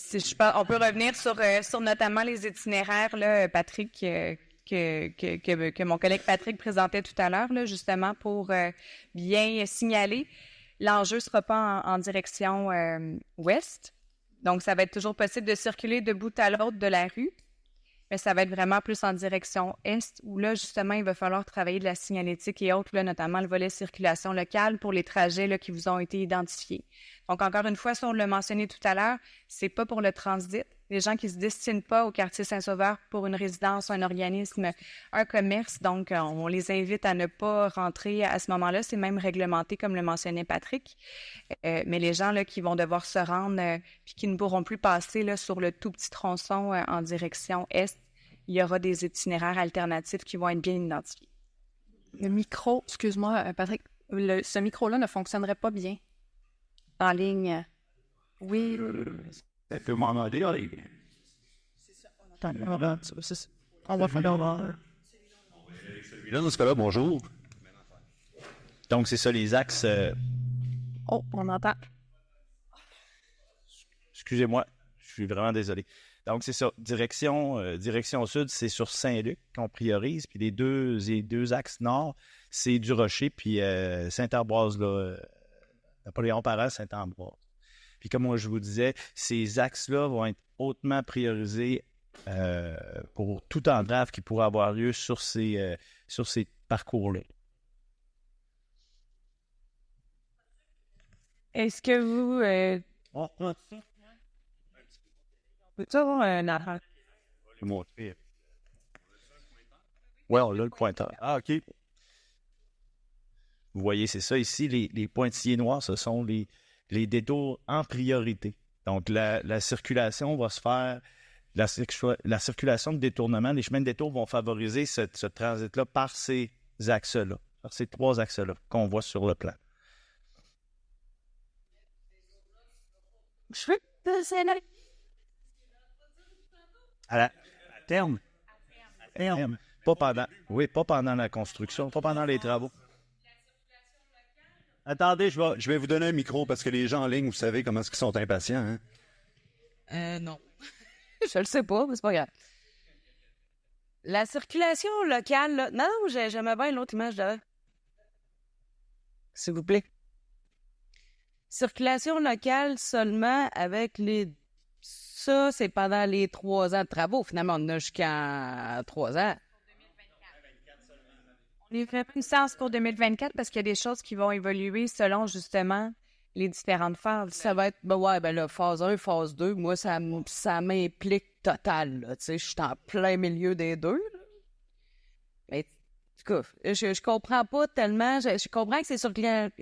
on peut revenir sur notamment les itinéraires, là, Patrick, que mon collègue Patrick présentait tout à l'heure, là, justement pour bien signaler. L'enjeu ne sera pas en direction ouest. Donc, ça va être toujours possible de circuler de bout à l'autre de la rue, mais ça va être vraiment plus en direction est, où là, justement, il va falloir travailler de la signalétique et autres, là, notamment le volet circulation locale pour les trajets là, qui vous ont été identifiés. Donc, encore une fois, ça, on l'a mentionné tout à l'heure, c'est pas pour le transit. Les gens qui se destinent pas au quartier Saint-Sauveur pour une résidence, un organisme, un commerce, donc on les invite à ne pas rentrer à ce moment-là. C'est même réglementé, comme le mentionnait Patrick. Mais les gens là, qui vont devoir se rendre puis qui ne pourront plus passer là, sur le tout petit tronçon en direction est, il y aura des itinéraires alternatifs qui vont être bien identifiés. Le micro, excuse-moi, Patrick, ce micro-là ne fonctionnerait pas bien en ligne. Oui. Ça peut m'en aller, allez. On va faire là. Celui-là, dans ce cas-là, bonjour. Donc, c'est ça, les axes. Oh, on entend. Excusez-moi, je suis vraiment désolé. Donc, c'est ça. Direction sud, c'est sur Saint-Luc qu'on priorise. Puis les deux axes nord, c'est du Rocher, puis Saint-Ambroise, là. Napoléon-Parent, Saint-Ambroise. Puis comme moi, je vous disais, ces axes-là vont être hautement priorisés pour toute entrave qui pourrait avoir lieu sur ces parcours-là. Est-ce que vous... Peux-tu avoir un arrêt? Oui, on a le pointeur. Ah, OK. Vous voyez, c'est ça ici, les pointillés noirs, ce sont les détours en priorité. Donc, la circulation va se faire, la circulation de détournement, les chemins de détour vont favoriser ce transit-là par ces axes-là, par ces 3 axes-là qu'on voit sur le plan. Je veux que c'est là. À terme. À terme. Pas pendant la construction, pas pendant les travaux. Attendez, je vais vous donner un micro parce que les gens en ligne, vous savez comment est-ce qu'ils sont impatients. Hein? Non. Je le sais pas, mais c'est pas grave. La circulation locale, là... Non, j'aimais bien l'autre image d'avant. S'il vous plaît. Circulation locale seulement avec les... Ça, c'est pendant les 3 ans de travaux. Finalement, on en a jusqu'à 3 ans. On est vraiment une séance pour 2024 parce qu'il y a des choses qui vont évoluer selon justement les différentes phases. Ça va être, là, phase 1, phase 2, moi, ça m'implique total, là, tu sais, je suis en plein milieu des deux, là. Mais cas, je comprends pas tellement. Je comprends que c'est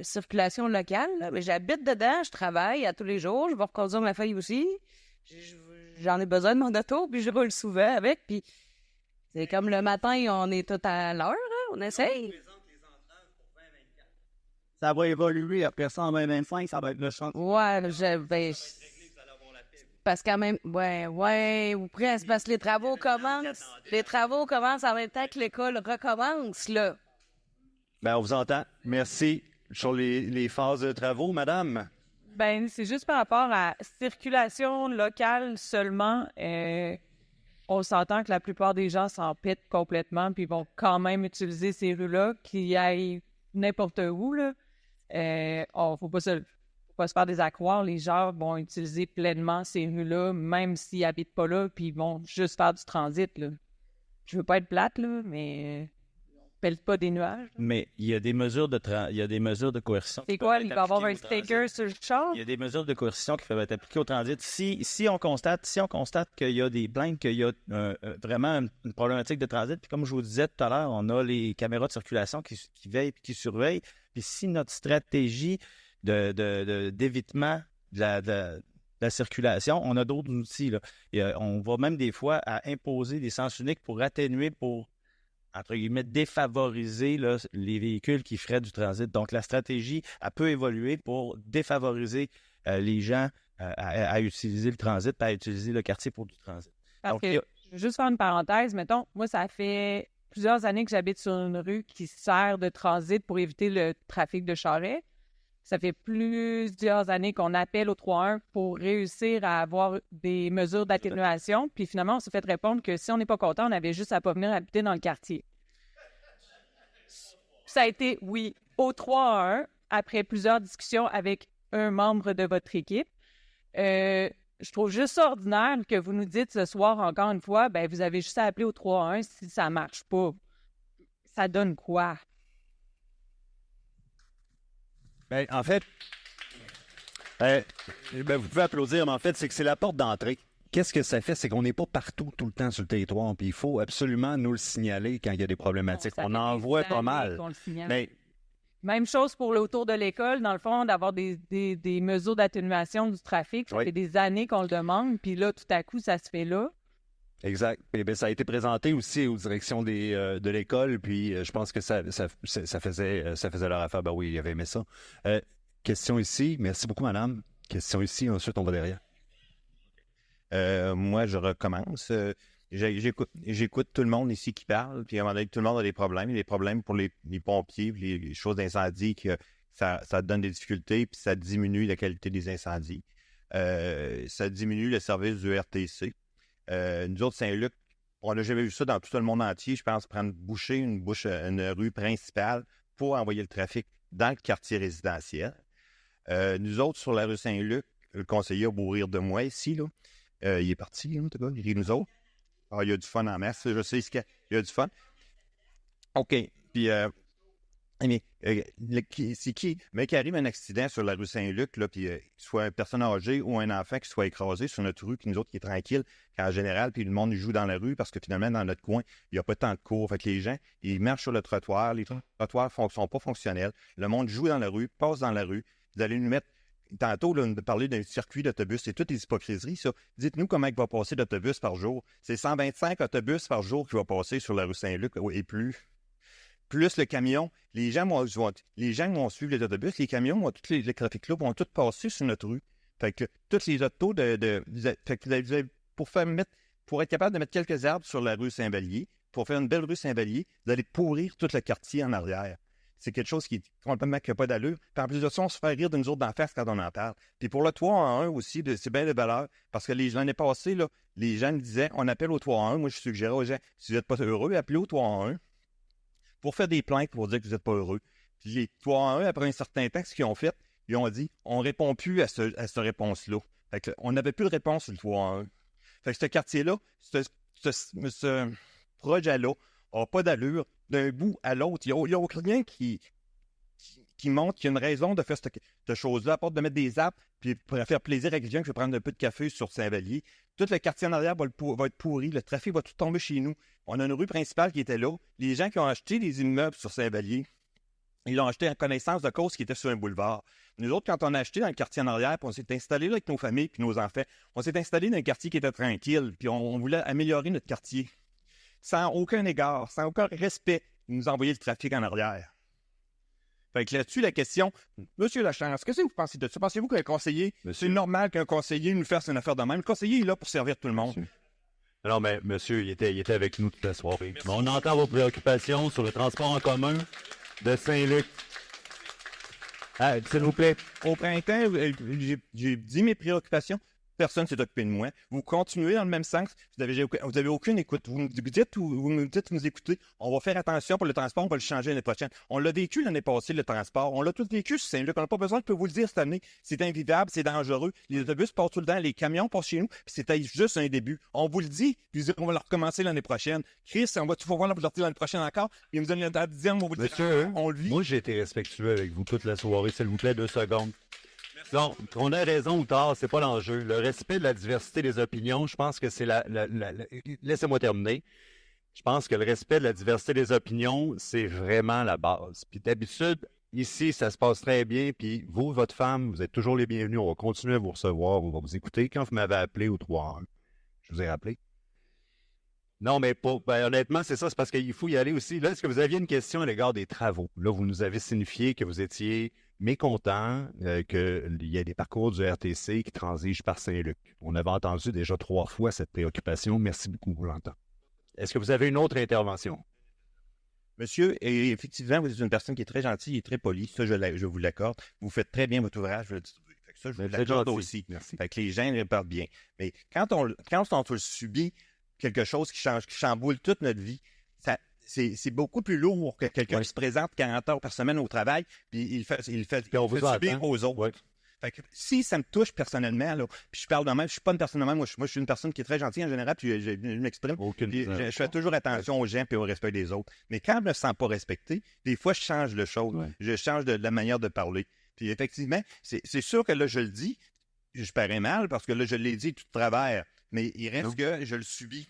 circulation locale, là, mais j'habite dedans, je travaille à tous les jours, je vais reconduire ma fille aussi. J'en ai besoin de mon auto, puis je roule souvent avec, puis c'est comme le matin, on est tout à l'heure, hein, on essaye. Ça va évoluer après ça en 2025, ça va être le champ. Ouais, parce que quand même, ouais, ou presque, parce que les travaux commencent. Les travaux commencent en même temps que l'école recommence, là. Ben, on vous entend. Merci. Sur les phases de travaux, madame? Ben, c'est juste par rapport à circulation locale seulement. On s'entend que la plupart des gens s'en pètent complètement puis vont quand même utiliser ces rues-là, qu'ils aillent n'importe où, là. Faut pas se faire des accroires. Les gens vont utiliser pleinement ces rues-là, même s'ils n'habitent pas là, puis ils vont juste faire du transit, là. Je veux pas être plate, là, mais pèle pas des nuages. Mais il y a des mesures de coercition. C'est quoi? Il va y avoir un sticker sur le char? Il y a des mesures de coercition qui peuvent être appliquées au transit. Si on constate qu'il y a des plaintes, qu'il y a vraiment une problématique de transit, puis comme je vous disais tout à l'heure, on a les caméras de circulation qui veillent et qui surveillent. Puis si notre stratégie d'évitement de la circulation, on a d'autres outils, là. On va même des fois à imposer des sens uniques pour atténuer, pour, entre guillemets, défavoriser là, les véhicules qui feraient du transit. Donc, la stratégie, elle peut évoluer pour défavoriser les gens à utiliser le transit, à utiliser le quartier pour du transit. Parce que, je veux juste faire une parenthèse, mettons, moi, ça fait plusieurs années que j'habite sur une rue qui sert de transit pour éviter le trafic de charrettes. Ça fait plusieurs années qu'on appelle au 3-1 pour réussir à avoir des mesures d'atténuation. Puis finalement, on s'est fait répondre que si on n'est pas content, on avait juste à pas venir habiter dans le quartier. Ça a été, oui, au 3-1, après plusieurs discussions avec un membre de votre équipe. Je trouve juste ça ordinaire que vous nous dites ce soir, encore une fois, ben vous avez juste à appeler au 3-1 si ça marche pas. Ça donne quoi? Ben, en fait, vous pouvez applaudir, mais en fait, c'est que c'est la porte d'entrée. Qu'est-ce que ça fait? C'est qu'on n'est pas partout tout le temps sur le territoire, puis il faut absolument nous le signaler quand il y a des problématiques. On en voit pas mal. Mais même chose pour l'autour de l'école, dans le fond, d'avoir des mesures d'atténuation du trafic. Ça fait des années qu'on le demande, puis là, tout à coup, ça se fait là. Exact. Et bien, ça a été présenté aussi aux directions de l'école, puis je pense que ça faisait leur affaire. Ben oui, il avait aimé ça. Question ici. Merci beaucoup, madame. Question ici. Ensuite, on va derrière. Moi, je recommence. J'écoute tout le monde ici qui parle, puis à un moment donné, tout le monde a des problèmes. Il y a des problèmes pour les pompiers, les choses d'incendie, que ça donne des difficultés, puis ça diminue la qualité des incendies. Ça diminue le service du RTC. Nous autres, Saint-Luc, on n'a jamais vu ça dans tout le monde entier. Je pense prendre une rue principale pour envoyer le trafic dans le quartier résidentiel. Nous autres, sur la rue Saint-Luc, le conseiller a beau rire de moi ici, là. Il est parti, là, en tout cas, il rit nous autres. Ah, il y a du fun en masse, je sais qu'il y a du fun. OK, puis c'est qui? Mais qu'il arrive un accident sur la rue Saint-Luc, là, puis soit une personne âgée ou un enfant qui soit écrasé sur notre rue, puis nous autres qui est tranquille, qu'en général, puis le monde joue dans la rue parce que finalement, dans notre coin, il n'y a pas tant de cours. Fait que les gens, ils marchent sur le trottoir, les trottoirs ne sont pas fonctionnels. Le monde joue dans la rue, passe dans la rue. Vous allez nous mettre. Tantôt, là, on parler d'un circuit d'autobus, c'est toutes des hypocrisies, ça. Dites-nous comment il va passer d'autobus par jour. C'est 125 autobus par jour qui va passer sur la rue Saint-Luc et plus. Plus le camion, les gens vont suivre les autobus, les camions, tous les trafics-là vont tous passer sur notre rue. Fait que tous les autos fait que pour être capable de mettre quelques arbres sur la rue Saint-Vallier, pour faire une belle rue Saint-Vallier, vous allez pourrir tout le quartier en arrière. C'est quelque chose qui est complètement qui n'a pas d'allure. Puis en plus de ça, on se fait rire de nous autres d'en face quand on en parle. Puis pour le 3-1 aussi, c'est bien de valeur, parce que l'année passée, là, les gens me disaient, on appelle au 3-1. Moi, je suggérais aux gens, si vous n'êtes pas heureux, appelez au 3-1 pour faire des plaintes pour dire que vous n'êtes pas heureux. Puis les 3-1, après un certain temps, ce qu'ils ont fait, ils ont dit, on ne répond plus à cette réponse-là. Fait que, on n'avait plus de réponse sur le 3-1. Fait que ce quartier-là, ce projet-là n'a pas d'allure d'un bout à l'autre. Il n'y a rien qui qui montre qu'il y a une raison de faire cette chose-là, à part de mettre des apps, puis pour faire plaisir à quelqu'un qui veut prendre un peu de café sur Saint-Vallier. Tout le quartier en arrière va être pourri, le trafic va tout tomber chez nous. On a une rue principale qui était là. Les gens qui ont acheté des immeubles sur Saint-Vallier, ils l'ont acheté en connaissance de cause qui était sur un boulevard. Nous autres, quand on a acheté dans le quartier en arrière, puis on s'est installé là avec nos familles puis nos enfants, on s'est installé dans un quartier qui était tranquille, puis on voulait améliorer notre quartier. Sans aucun égard, sans aucun respect, ils nous envoyaient le trafic en arrière. Fait que là-dessus, la question, Monsieur Lachance, qu'est-ce que vous pensez de ça? Pensez-vous qu'un conseiller, c'est normal qu'un conseiller nous fasse une affaire de même? Le conseiller est là pour servir tout le monde. Non, mais monsieur, il était avec nous toute la soirée. Mais on entend vos préoccupations sur le transport en commun de Saint-Luc. Ah, s'il vous plaît. Au printemps, j'ai dit mes préoccupations. Personne ne s'est occupé de moi. Vous continuez dans le même sens. Vous avez aucune écoute. Vous nous dites vous écoutez. On va faire attention pour le transport. On va le changer l'année prochaine. On l'a vécu l'année passée, le transport. On l'a tout vécu sur Saint-Luc. On n'a pas besoin de vous le dire cette année. C'est invivable, c'est dangereux. Les autobus passent tout le temps. Les camions passent chez nous. Puis c'était juste un début. On vous le dit. Puis on va le recommencer l'année prochaine. Chris, on va tout voir l'année prochaine encore. Puis vous donnez la dixième, on va vous le dire. On le vit. Moi, j'ai été respectueux avec vous toute la soirée. S'il vous plaît, 2 secondes. Donc, qu'on ait raison ou tort, c'est pas l'enjeu. Le respect de la diversité des opinions, je pense que c'est Laissez-moi terminer. Je pense que le respect de la diversité des opinions, c'est vraiment la base. Puis d'habitude, ici, ça se passe très bien. Puis vous, votre femme, vous êtes toujours les bienvenus. On va continuer à vous recevoir. On va vous écouter. Quand vous m'avez appelé au 3-1, je vous ai rappelé. Non, mais honnêtement, c'est ça. C'est parce qu'il faut y aller aussi. Là, est-ce que vous aviez une question à l'égard des travaux? Là, vous nous avez signifié que vous étiez mécontent qu'il y ait des parcours du RTC qui transigent par Saint-Luc. On avait entendu déjà 3 fois cette préoccupation. Merci beaucoup, vous l'entendez. Est-ce que vous avez une autre intervention? Monsieur, et effectivement, vous êtes une personne qui est très gentille et très polie. Ça, je vous l'accorde. Vous faites très bien votre ouvrage, je le distribue. Fait que ça, je vous l'accorde aussi. Merci. Fait que les gens répartent bien. Mais quand on subit quelque chose qui chamboule toute notre vie, c'est beaucoup plus lourd que quelqu'un qui se présente 40 heures par semaine au travail, puis il fait subir aux autres. Ouais. Fait que si ça me touche personnellement, là, puis je parle de même, je suis pas une personne de même, moi je suis une personne qui est très gentille en général, puis je m'exprime. Je fais toujours attention aux gens et au respect des autres. Mais quand je me sens pas respecté, des fois je change de choses. Ouais. Je change de la manière de parler. Puis effectivement, c'est sûr que là, je le dis, je parais mal parce que là, je l'ai dit tout de travers, mais il reste que je le subis.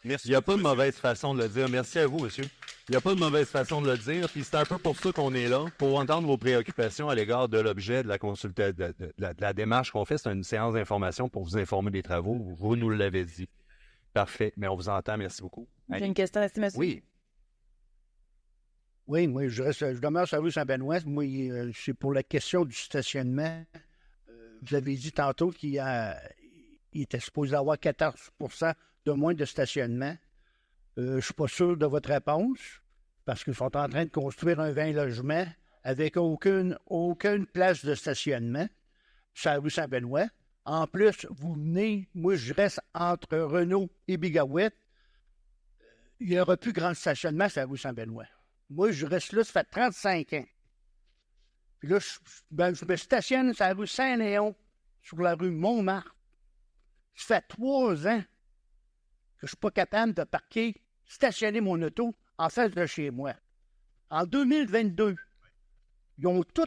Merci. Il n'y a pas de mauvaise façon de le dire. Merci à vous, monsieur. Il n'y a pas de mauvaise façon de le dire. Puis c'est un peu pour ça qu'on est là, pour entendre vos préoccupations à l'égard de l'objet de la consultation, de la démarche qu'on fait. C'est une séance d'information pour vous informer des travaux. Vous nous l'avez dit. Parfait. Mais on vous entend. Merci beaucoup. J'ai une question d'estimation. Oui. Oui, moi, je demeure sur la rue Saint-Benoît. Moi, c'est pour la question du stationnement. Vous avez dit tantôt qu'il était supposé avoir 14% de moins de stationnement. Je ne suis pas sûr de votre réponse, parce qu'ils sont en train de construire un 20 logements avec aucune place de stationnement sur la rue Saint-Benoît. En plus, vous venez, moi je reste entre Renault et Bigawet. Il n'y aura plus grand stationnement sur la rue Saint-Benoît. Moi, je reste là, ça fait 35 ans. Puis là, je me stationne sur la rue Saint-Léon, sur la rue Montmartre. Ça fait 3 ans que je ne suis pas capable de stationner mon auto en face de chez moi. En 2022, ils ont tout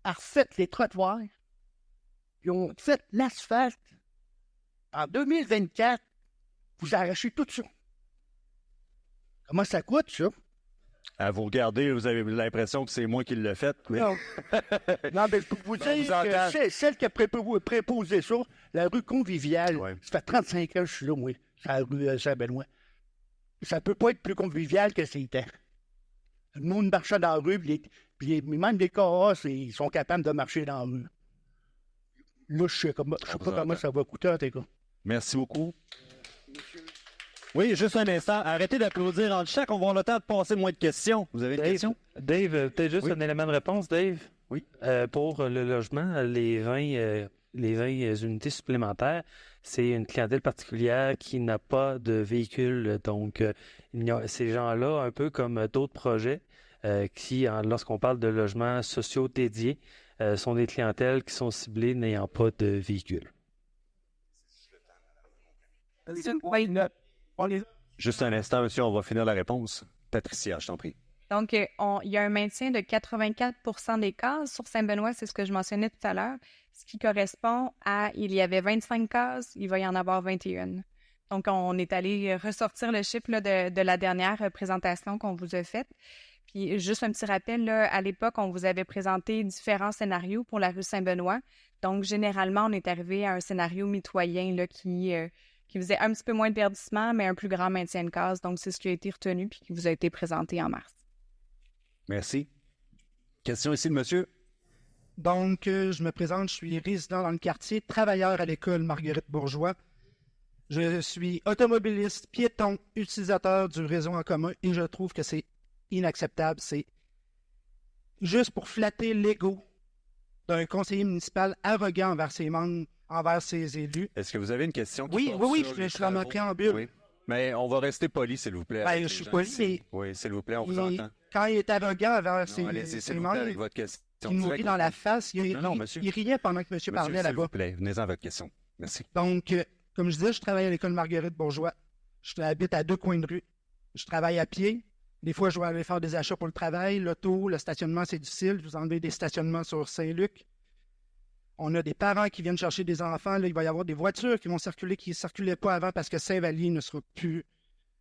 refait les trottoirs. Ils ont fait l'asphalte. En 2024, vous arrachez tout ça. Comment ça coûte, ça? À vous regarder, vous avez l'impression que c'est moi qui l'ai fait. Oui. Non. Non, mais pour vous dire que c'est celle qui a préposé ça, la rue Conviviale. Ouais. Ça fait 35 ans que je suis là, moi, sur la rue Saint-Benoît. Ça peut pas être plus convivial que c'était. Le monde marchait dans la rue, puis même les carrosses, ils sont capables de marcher dans la rue. Là, je sais pas comment ça va coûter, en tout cas. Merci beaucoup. Oui, juste un instant. Arrêtez d'applaudir en chaque. On va avoir le temps de passer moins de questions. Vous avez une question? Dave, peut-être juste un élément de réponse, Dave? Oui. Pour le logement, les 20 unités supplémentaires, c'est une clientèle particulière qui n'a pas de véhicule. Donc, ces gens-là, un peu comme d'autres projets, qui, lorsqu'on parle de logements sociaux dédiés, sont des clientèles qui sont ciblées n'ayant pas de véhicule. Juste un instant, monsieur, on va finir la réponse. Patricia, je t'en prie. Donc, il y a un maintien de 84 des cases sur Saint-Benoît, c'est ce que je mentionnais tout à l'heure, ce qui correspond à, il y avait 25 cases, il va y en avoir 21. Donc, on est allé ressortir le chiffre là, de la dernière présentation qu'on vous a faite. Puis, juste un petit rappel, là, à l'époque, on vous avait présenté différents scénarios pour la rue Saint-Benoît. Donc, généralement, on est arrivé à un scénario mitoyen là, qui faisait un petit peu moins de verdissement, mais un plus grand maintien de cases. Donc, c'est ce qui a été retenu puis qui vous a été présenté en mars. Merci. Question ici, le monsieur. Donc, je me présente, je suis résident dans le quartier, travailleur à l'école Marguerite Bourgeois. Je suis automobiliste, piéton, utilisateur du réseau en commun et je trouve que c'est inacceptable. C'est juste pour flatter l'ego d'un conseiller municipal arrogant envers ses membres, envers ses élus. Est-ce que vous avez une question? Oui, je suis dans mon préambule. Oui. Mais on va rester poli, s'il vous plaît. Ben, je suis poli, mais... Oui, s'il vous plaît, on vous entend. Quand il est arrogant envers ses membres, membres, votre question. il nous rit dans la face. Il riait pendant que monsieur parlait là-bas. S'il vous plaît, venez-en à votre question. Merci. Donc, comme je disais, je travaille à l'école Marguerite Bourgeois. Je habite à 2 coins de rue. Je travaille à pied. Des fois, je dois aller faire des achats pour le travail. L'auto, le stationnement, c'est difficile. Je vous enlève des stationnements sur Saint-Luc. On a des parents qui viennent chercher des enfants. Là, il va y avoir des voitures qui vont circuler, qui ne circulaient pas avant parce que Saint-Vallier ne sera plus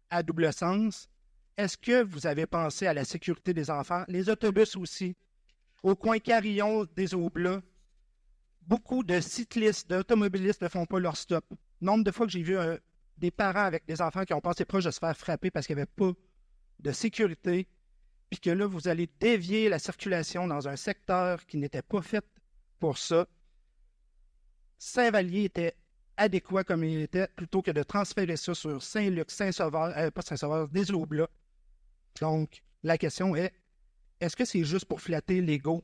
à double sens. Est-ce que vous avez pensé à la sécurité des enfants? Les autobus aussi. Au coin Carillon des Aublats, beaucoup de cyclistes, d'automobilistes ne font pas leur stop. Nombre de fois que j'ai vu des parents avec des enfants qui ont passé proche de se faire frapper parce qu'il n'y avait pas de sécurité, puis que là, vous allez dévier la circulation dans un secteur qui n'était pas fait pour ça. Saint-Vallier était adéquat comme il était, plutôt que de transférer ça sur Saint-Luc, Saint-Sauveur, pas Saint-Sauveur, des Aublats. Donc, la question est, est-ce que c'est juste pour flatter l'ego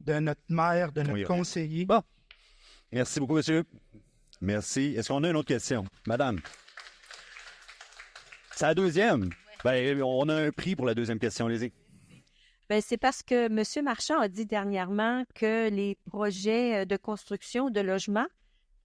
de notre maire, de notre conseiller? Bon. Merci beaucoup, monsieur. Merci. Est-ce qu'on a une autre question? Madame? C'est la deuxième. Ben, on a un prix pour la deuxième question, allez-y. Ben, c'est parce que M. Marchand a dit dernièrement que les projets de construction de logements,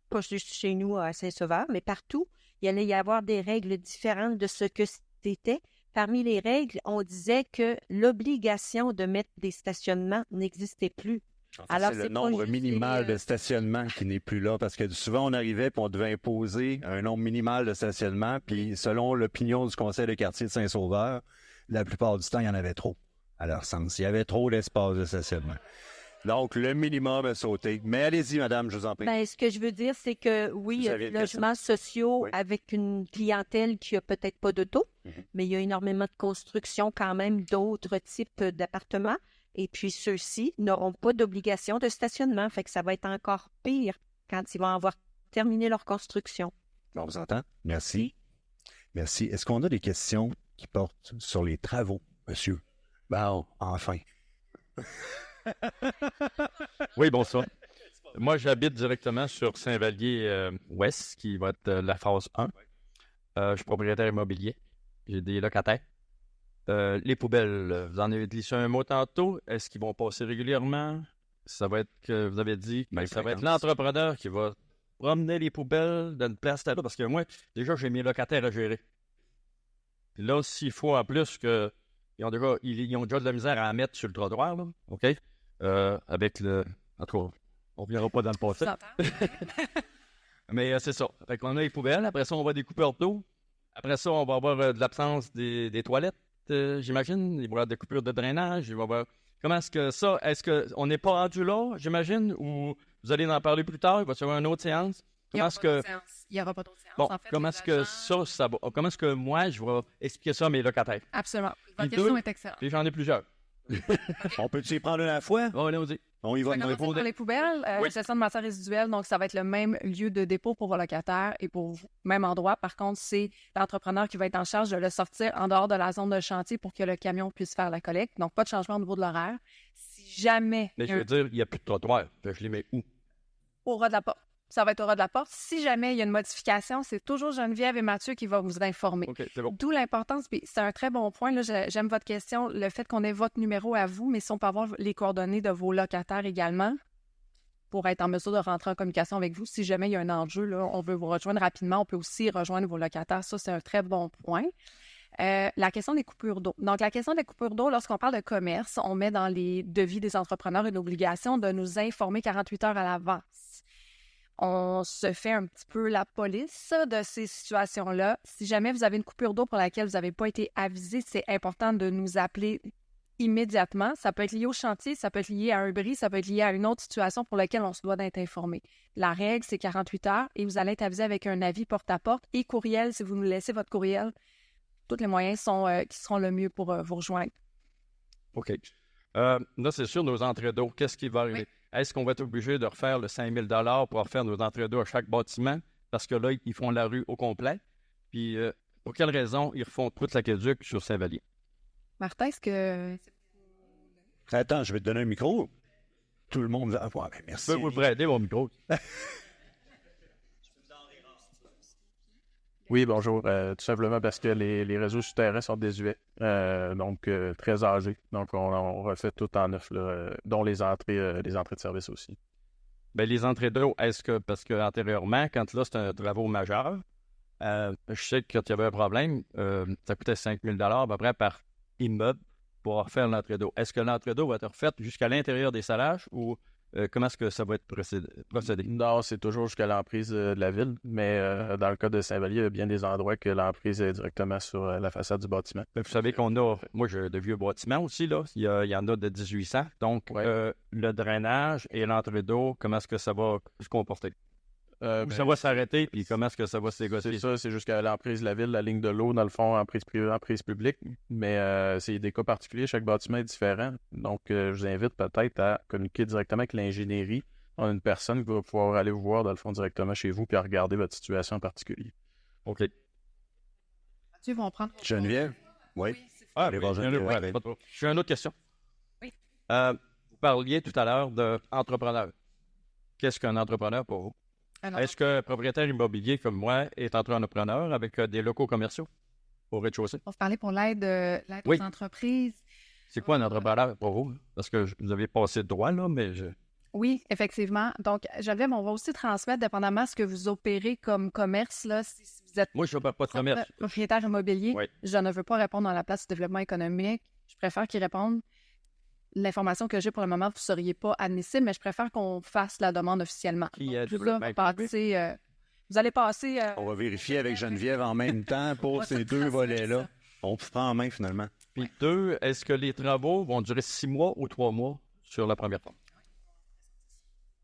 pas juste chez nous à Saint-Sauveur, mais partout, il allait y avoir des règles différentes de ce que c'était. Parmi les règles, on disait que l'obligation de mettre des stationnements n'existait plus. En fait, alors, c'est le nombre minimal de stationnement qui n'est plus là, parce que souvent, on arrivait et on devait imposer un nombre minimal de stationnement, puis selon l'opinion du conseil de quartier de Saint-Sauveur, la plupart du temps, il y en avait trop, à leur sens. Il y avait trop d'espace de stationnement. Donc, le minimum a sauté. Mais allez-y, madame, je vous en prie. Ben, ce que je veux dire, c'est que oui, il y a des logements sociaux avec une clientèle qui n'a peut-être pas d'auto, mais il y a énormément de construction quand même d'autres types d'appartements. Et puis, ceux-ci n'auront pas d'obligation de stationnement. Fait que ça va être encore pire quand ils vont avoir terminé leur construction. On vous entend? Merci. Merci. Est-ce qu'on a des questions qui portent sur les travaux, monsieur? Bon, enfin. Oui, bonsoir. Moi, j'habite directement sur Saint-Vallier-Ouest, qui va être la phase 1. Je suis propriétaire immobilier. J'ai des locataires. Les poubelles, vous en avez glissé un mot tantôt. Est-ce qu'ils vont passer régulièrement? Ça va être que vous avez dit que ça va être l'entrepreneur qui va promener les poubelles d'une place à l'autre. Parce que moi, déjà, j'ai mes locataires à gérer. Puis là, s'il faut en plus que ils ont déjà de la misère à mettre sur le trottoir, là, OK? Avec le... En tout cas, on ne reviendra pas dans le passé. Mais c'est ça. Fait qu'on a les poubelles. Après ça, on va des coupeurs d'eau. Après ça, on va avoir de l'absence des toilettes, j'imagine. Il va y avoir des coupures de drainage. Il va y avoir... Comment est-ce que ça... Est-ce qu'on n'est pas rendu là, j'imagine? Ou vous allez en parler plus tard? Il va y avoir une autre séance? Il n'y aura pas d'autre séance. Bon, en fait, comment est-ce que ça va? Comment est-ce que moi, je vais expliquer ça à mes locataires? Absolument. Votre question est excellente. Puis j'en ai plusieurs. On peut-tu y prendre une à la fois? On y On y va. Pour les poubelles, gestion de matières résiduelles, donc ça va être le même lieu de dépôt pour vos locataires et pour vous, même endroit. Par contre, c'est l'entrepreneur qui va être en charge de le sortir en dehors de la zone de chantier pour que le camion puisse faire la collecte. Donc, pas de changement au niveau de l'horaire. Si jamais... Mais je veux dire, il n'y a plus de trottoir. Je les mets où? Au ras de la porte. Ça va être au ras de la porte. Si jamais il y a une modification, c'est toujours Geneviève et Mathieu qui vont vous informer. Okay, c'est bon. D'où l'importance, puis c'est un très bon point, là, j'aime votre question, le fait qu'on ait votre numéro à vous, mais si on peut avoir les coordonnées de vos locataires également pour être en mesure de rentrer en communication avec vous. Si jamais il y a un enjeu, là, on veut vous rejoindre rapidement, on peut aussi rejoindre vos locataires. Ça, c'est un très bon point. La question des coupures d'eau. Donc, la question des coupures d'eau, lorsqu'on parle de commerce, on met dans les devis des entrepreneurs une obligation de nous informer 48 heures à l'avance. On se fait un petit peu la police de ces situations-là. Si jamais vous avez une coupure d'eau pour laquelle vous n'avez pas été avisé, c'est important de nous appeler immédiatement. Ça peut être lié au chantier, ça peut être lié à un bris, ça peut être lié à une autre situation pour laquelle on se doit d'être informé. La règle, c'est 48 heures et vous allez être avisé avec un avis porte-à-porte et courriel si vous nous laissez votre courriel. Tous les moyens qui seront le mieux pour vous rejoindre. OK. Là, c'est sûr, nos entrées d'eau, qu'est-ce qui va arriver? Oui. Est-ce qu'on va être obligé de refaire le 5 000 pour refaire nos entrées d'eau à chaque bâtiment? Parce que là, ils font la rue au complet. Puis, pour quelle raison ils refont toute l'aqueduc sur Saint-Vallier? Martin, est-ce que... Attends, je vais te donner un micro. Tout le monde va avoir. Ben, merci. Je peux vous prêter mon micro. Oui, bonjour. Tout simplement parce que les réseaux souterrains sont désuets, donc très âgés. Donc, on refait tout en neuf, là, dont les entrées de service aussi. Bien, les entrées d'eau, est-ce que, parce qu'antérieurement, quand là, c'était un travaux majeur, je sais que quand il y avait un problème, ça coûtait 5 000 à peu près par immeuble pour refaire l'entrée d'eau. Est-ce que l'entrée d'eau va être refaite jusqu'à l'intérieur des salages ou comment est-ce que ça va être procédé? Non, c'est toujours jusqu'à l'emprise de la ville, mais dans le cas de Saint-Vallier, il y a bien des endroits que l'emprise est directement sur la façade du bâtiment. Vous savez qu'on a, moi j'ai de vieux bâtiments aussi, là. Il y en a de 1800. Donc, le drainage et l'entrée d'eau, comment est-ce que ça va se comporter? Ça va s'arrêter, puis comment est-ce que ça va se négocier? C'est ça, c'est jusqu'à l'emprise de la ville, la ligne de l'eau, dans le fond, emprise privée, emprise publique. Mais c'est des cas particuliers, chaque bâtiment est différent. Donc, je vous invite peut-être à communiquer directement avec l'ingénierie. On a une personne qui va pouvoir aller vous voir, dans le fond, directement chez vous, puis à regarder votre situation en particulier. OK. Mathieu, vont prendre. Geneviève? Oui. J'ai une autre question. Oui. Vous parliez tout à l'heure d'entrepreneur. Qu'est-ce qu'un entrepreneur pour vous? Est-ce qu'un propriétaire immobilier comme moi est entrepreneur avec des locaux commerciaux au rez-de-chaussée? On se parlait pour l'aide aux entreprises. C'est quoi un entrepreneur pour vous? Parce que vous avez passé de droit, là, mais je... Oui, effectivement. Donc, Geneviève, on va aussi transmettre, dépendamment de ce que vous opérez comme commerce, là, si vous êtes... Moi, je n'opère pas de commerce. Propriétaire immobilier, oui. Je ne veux pas répondre dans la place du développement économique. Je préfère qu'ils répondent. L'information que j'ai pour le moment, vous ne seriez pas admissible, mais je préfère qu'on fasse la demande officiellement. Vous allez passer... On va vérifier avec Geneviève en même temps pour ces deux volets-là. On se prend en main, finalement. Puis deux, est-ce que les travaux vont durer 6 mois ou 3 mois sur la première phase?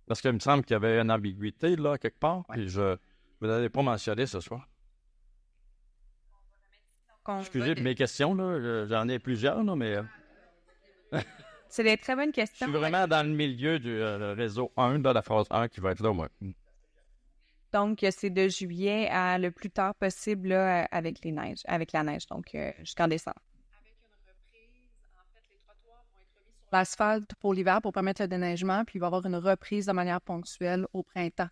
Parce qu'il me semble qu'il y avait une ambiguïté, là, quelque part, puis vous n'avez pas mentionné ce soir. Excusez mes questions, là, j'en ai plusieurs, là, mais... C'est des très bonnes questions. Je suis vraiment dans le milieu du réseau 1, de la phase 1 qui va être là, moi. Donc, c'est de juillet à le plus tard possible là, avec la neige, donc jusqu'en décembre. Avec une reprise, en fait, les trottoirs vont être remis sur l'asphalte pour l'hiver pour permettre le déneigement, puis il va y avoir une reprise de manière ponctuelle au printemps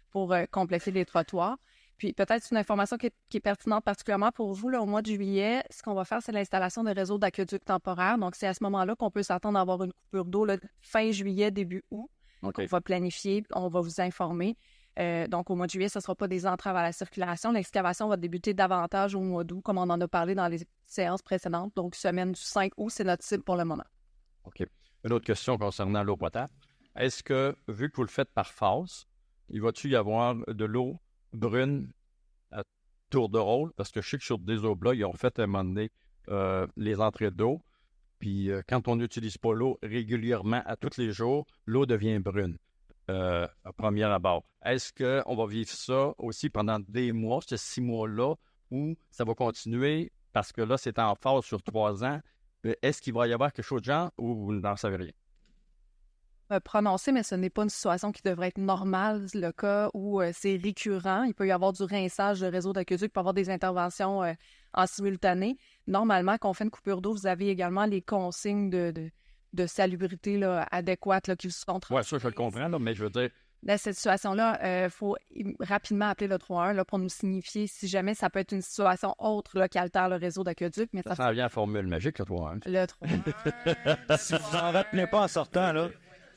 pour compléter les trottoirs. Puis peut-être une information qui est pertinente particulièrement pour vous, là, au mois de juillet, ce qu'on va faire, c'est l'installation de réseaux d'aqueduc temporaires. Donc, c'est à ce moment-là qu'on peut s'attendre à avoir une coupure d'eau là, fin juillet, début août. Okay. On va planifier, on va vous informer. Donc, au mois de juillet, ce ne sera pas des entraves à la circulation. L'excavation va débuter davantage au mois d'août, comme on en a parlé dans les séances précédentes. Donc, semaine du 5 août, c'est notre cible pour le moment. OK. Une autre question concernant l'eau potable. Est-ce que, vu que vous le faites par phase, il va-t-il y avoir de l'eau brune à tour de rôle? Parce que je sais que sur des eaux bleues, ils ont fait à un moment donné les entrées d'eau. Puis quand on n'utilise pas l'eau régulièrement à tous les jours, l'eau devient brune à premier abord. Est-ce qu'on va vivre ça aussi pendant des mois, ces 6 mois-là, ou ça va continuer parce que là, c'est en phase sur 3 ans? Est-ce qu'il va y avoir quelque chose de genre ou vous n'en savez rien? Prononcé, mais ce n'est pas une situation qui devrait être normale, le cas où c'est récurrent. Il peut y avoir du rinçage de réseau d'aqueduc, il peut y avoir des interventions en simultané. Normalement, quand on fait une coupure d'eau, vous avez également les consignes de salubrité là, adéquates là, qui vous sont transmises. Oui, ça, je le comprends, là, mais je veux dire... Dans cette situation-là, il faut rapidement appeler le 3-1 là, pour nous signifier si jamais ça peut être une situation autre là, qui altère le réseau d'aqueduc. Mais ça vient à formule magique, le 3-1. Le 3-1. Si vous n'en retenez pas en sortant, là...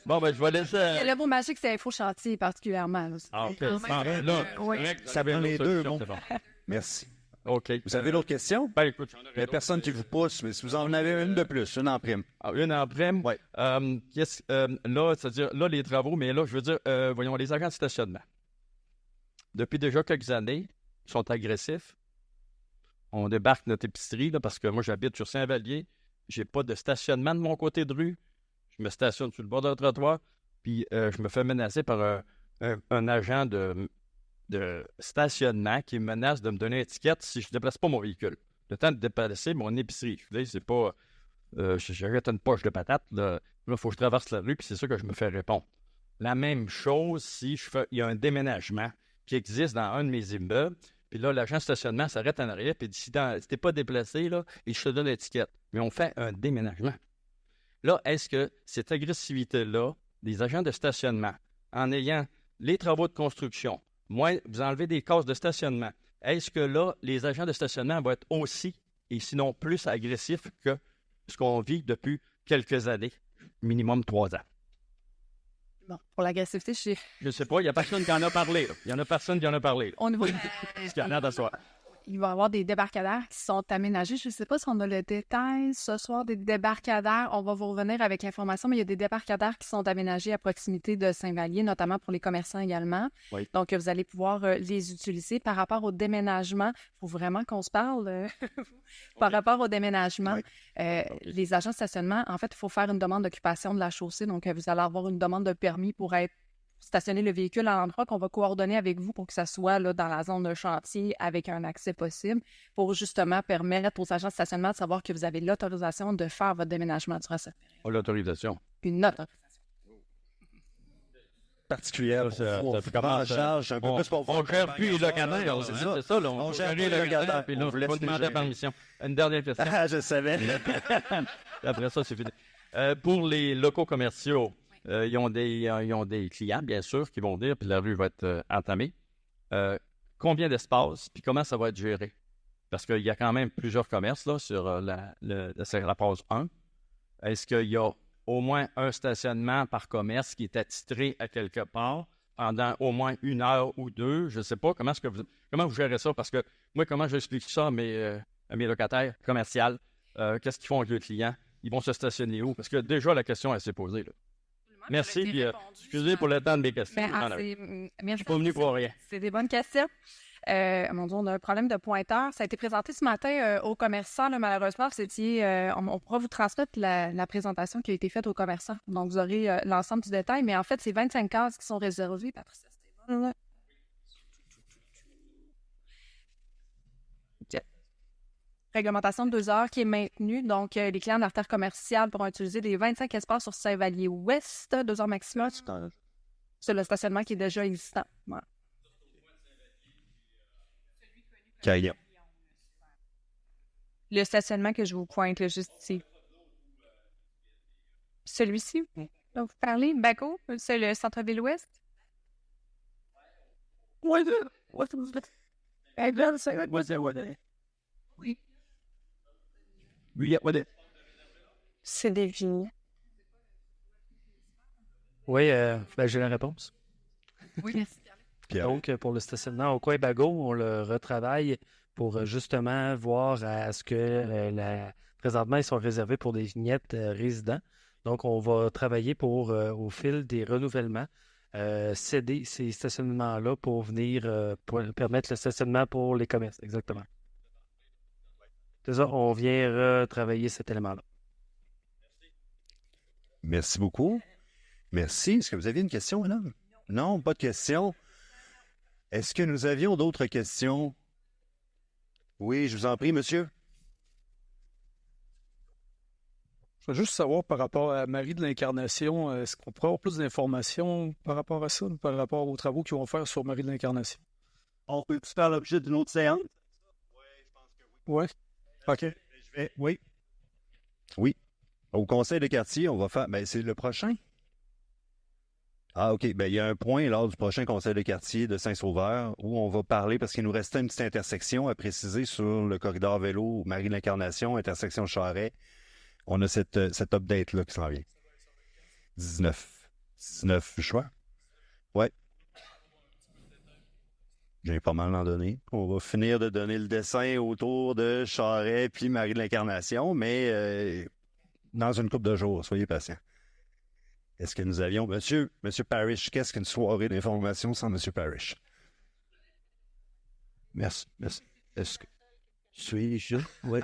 Bon, ben, je vais laisser... Le mot magique, c'est Info Chantier particulièrement. Là. Ah, OK. Ça vient les deux, bon. Merci. OK. Vous avez d'autres questions? Ben, écoute, il n'y a personne qui vous pousse, mais si vous en avez une de plus, une en prime. Ah, une en prime? Oui. Là, c'est-à-dire, là, les travaux, mais là, je veux dire, voyons, les agents de stationnement. Depuis déjà quelques années, ils sont agressifs. On débarque notre épicerie, là, parce que moi, j'habite sur Saint-Vallier. J'ai pas de stationnement de mon côté de rue. Je me stationne sur le bord d'un trottoir, puis je me fais menacer par un agent de stationnement qui me menace de me donner une étiquette si je ne déplace pas mon véhicule. Le temps de déplacer mon épicerie. Là, c'est pas... j'arrête une poche de patates, là, il faut que je traverse la rue, puis c'est ça que je me fais répondre. La même chose si il y a un déménagement qui existe dans un de mes immeubles, puis là, l'agent de stationnement s'arrête en arrière, puis dit, si t'es pas déplacé, là, et je te donne l'étiquette. Mais on fait un déménagement. Là, est-ce que cette agressivité-là, des agents de stationnement, en ayant les travaux de construction, vous enlevez des cases de stationnement, est-ce que là, les agents de stationnement vont être aussi, et sinon plus agressifs que ce qu'on vit depuis quelques années, minimum 3 ans? Bon, pour l'agressivité, je ne sais pas, il n'y a personne qui en a parlé. Là. Il y en a personne qui en a parlé. Au niveau ce qu'il y en a d'asseoir. Il va y avoir des débarcadères qui sont aménagés. Je ne sais pas si on a le détail ce soir des débarcadères. On va vous revenir avec l'information, mais il y a des débarcadères qui sont aménagés à proximité de Saint-Vallier, notamment pour les commerçants également. Oui. Donc, vous allez pouvoir les utiliser. Par rapport au déménagement, il faut vraiment qu'on se parle. Par rapport au déménagement, les agents de stationnement, en fait, il faut faire une demande d'occupation de la chaussée. Donc, vous allez avoir une demande de permis pour stationner le véhicule à l'endroit qu'on va coordonner avec vous pour que ça soit là, dans la zone de chantier avec un accès possible pour justement permettre aux agents de stationnement de savoir que vous avez l'autorisation de faire votre déménagement durant cette période. Oh, l'autorisation. Une autorisation. Particulière. Ça commence en charge un peu plus pour on gère plus les locataires. C'est ça, là. On gère plus les locataires. Puis là, on va demander la permission. Une dernière question. Ah, je savais. Après ça, c'est fini. Pour les locaux commerciaux, ils ont des clients, bien sûr, qui vont venir, puis la rue va être entamée. Combien d'espace, puis comment ça va être géré? Parce qu'il y a quand même plusieurs commerces là, sur la phase 1. Est-ce qu'il y a au moins un stationnement par commerce qui est attitré à quelque part pendant au moins 1 heure ou 2? Je ne sais pas. Comment vous gérez ça? Parce que moi, comment j'explique ça à mes locataires commerciaux? Qu'est-ce qu'ils font avec les clients? Ils vont se stationner où? Parce que déjà, la question, elle s'est posée. Là. Merci, puis excusez pour le temps de mes questions. Merci. Je suis pas venu pour rien. C'est des bonnes questions. Mon Dieu, on a un problème de pointeur. Ça a été présenté ce matin aux commerçants. Là, malheureusement, on pourra vous transmettre la présentation qui a été faite aux commerçants. Donc, vous aurez l'ensemble du détail. Mais en fait, c'est 25 cases qui sont réservées. Patricia, c'était bon, là. Réglementation de 2 heures qui est maintenue. Donc, les clients de l'artère commerciale pourront utiliser les 25 espaces sur Saint-Vallier-Ouest, 2 heures maximum. C'est le stationnement qui est déjà existant. Voilà. Caillon. Le stationnement que je vous pointe, là, juste ici. Celui-ci, dont vous parlez, Baco, c'est le centre-ville ouest? Oui. C'est des vignes. Oui, j'ai la réponse. Oui, merci. Donc, pour le stationnement au coin Bagot, on le retravaille pour justement voir à ce que présentement, ils sont réservés pour des vignettes résidents. Donc, on va travailler pour, au fil des renouvellements, céder ces stationnements-là pour venir pour permettre le stationnement pour les commerces. Exactement. C'est ça, on vient retravailler cet élément-là. Merci beaucoup. Merci. Est-ce que vous aviez une question, madame? Non, pas de question. Est-ce que nous avions d'autres questions? Oui, je vous en prie, monsieur. Je veux juste savoir par rapport à Marie de l'Incarnation, est-ce qu'on pourrait avoir plus d'informations par rapport à ça, par rapport aux travaux qu'ils vont faire sur Marie de l'Incarnation? On peut-tu faire l'objet d'une autre séance? Oui. OK. Oui. Oui. Au conseil de quartier, on va faire... Ben, c'est le prochain? Ah, OK. Ben, il y a un point lors du prochain conseil de quartier de Saint-Sauveur où on va parler, parce qu'il nous restait une petite intersection à préciser sur le corridor vélo Marie de l'Incarnation, intersection Charret. On a cette update-là qui s'en vient. 19 juin? Ouais. J'ai pas mal en donné. On va finir de donner le dessin autour de Charest puis Marie de l'Incarnation, mais dans une couple de jours, soyez patients. Est-ce que nous avions... Monsieur Parrish, qu'est-ce qu'une soirée d'information sans Monsieur Parrish? Merci. Est-ce que... Suis-je? Oui.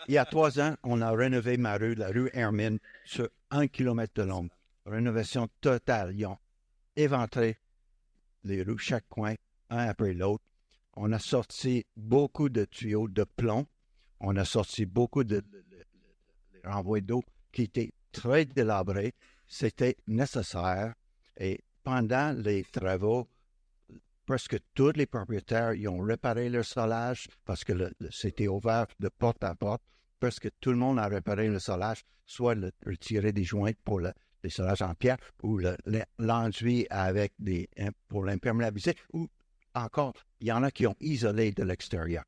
Il y a 3 ans, on a rénové ma rue, la rue Hermine, sur 1 kilomètre de long. Rénovation totale. Ils ont éventré les rues, chaque coin, un après l'autre. On a sorti beaucoup de tuyaux de plomb. On a sorti beaucoup de renvois d'eau qui étaient très délabrés. C'était nécessaire. Et pendant les travaux, presque tous les propriétaires ils ont réparé leur solage parce que c'était ouvert de porte à porte. Presque tout le monde a réparé le solage, soit retirer des joints pour les solages en pierre ou l'enduit avec pour l'imperméabiliser, ou encore, il y en a qui ont isolé de l'extérieur.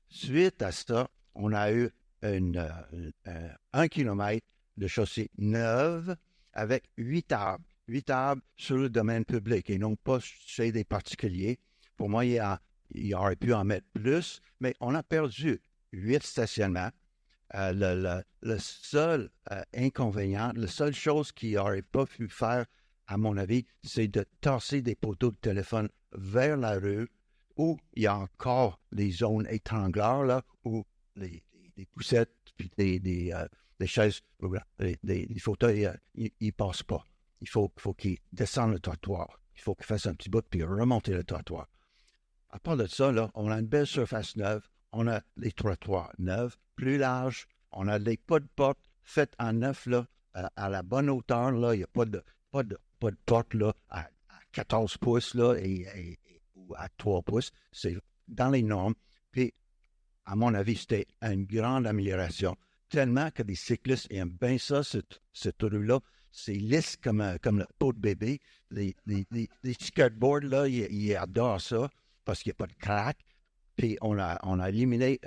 Suite à ça, on a eu 1 kilomètre de chaussée neuve avec 8 arbres. 8 arbres sur le domaine public et non pas chez des particuliers. Pour moi, il aurait pu en mettre plus, mais on a perdu 8 stationnements. Le seul inconvénient, la seule chose qu'il n'aurait pas pu faire, à mon avis, c'est de tasser des poteaux de téléphone vers la rue où il y a encore les zones étrangleurs, là, où les poussettes puis des chaises, des fauteuils, ils ne passent pas. Il faut qu'ils descendent le trottoir. Il faut qu'ils fassent un petit bout puis remonter le trottoir. À part de ça, là, on a une belle surface neuve. On a les trottoirs neufs, plus larges. On a des pas de porte faits en neuf, là, à la bonne hauteur. Là. Il n'y a pas de porte là, à 14 pouces là, ou à 3 pouces. C'est dans les normes. Puis, à mon avis, c'était une grande amélioration. Tellement que les cyclistes aiment bien ça, cette rue-là. C'est lisse comme le pot de bébé. Les skateboards, là, ils adorent ça parce qu'il n'y a pas de crack. Puis on a éliminé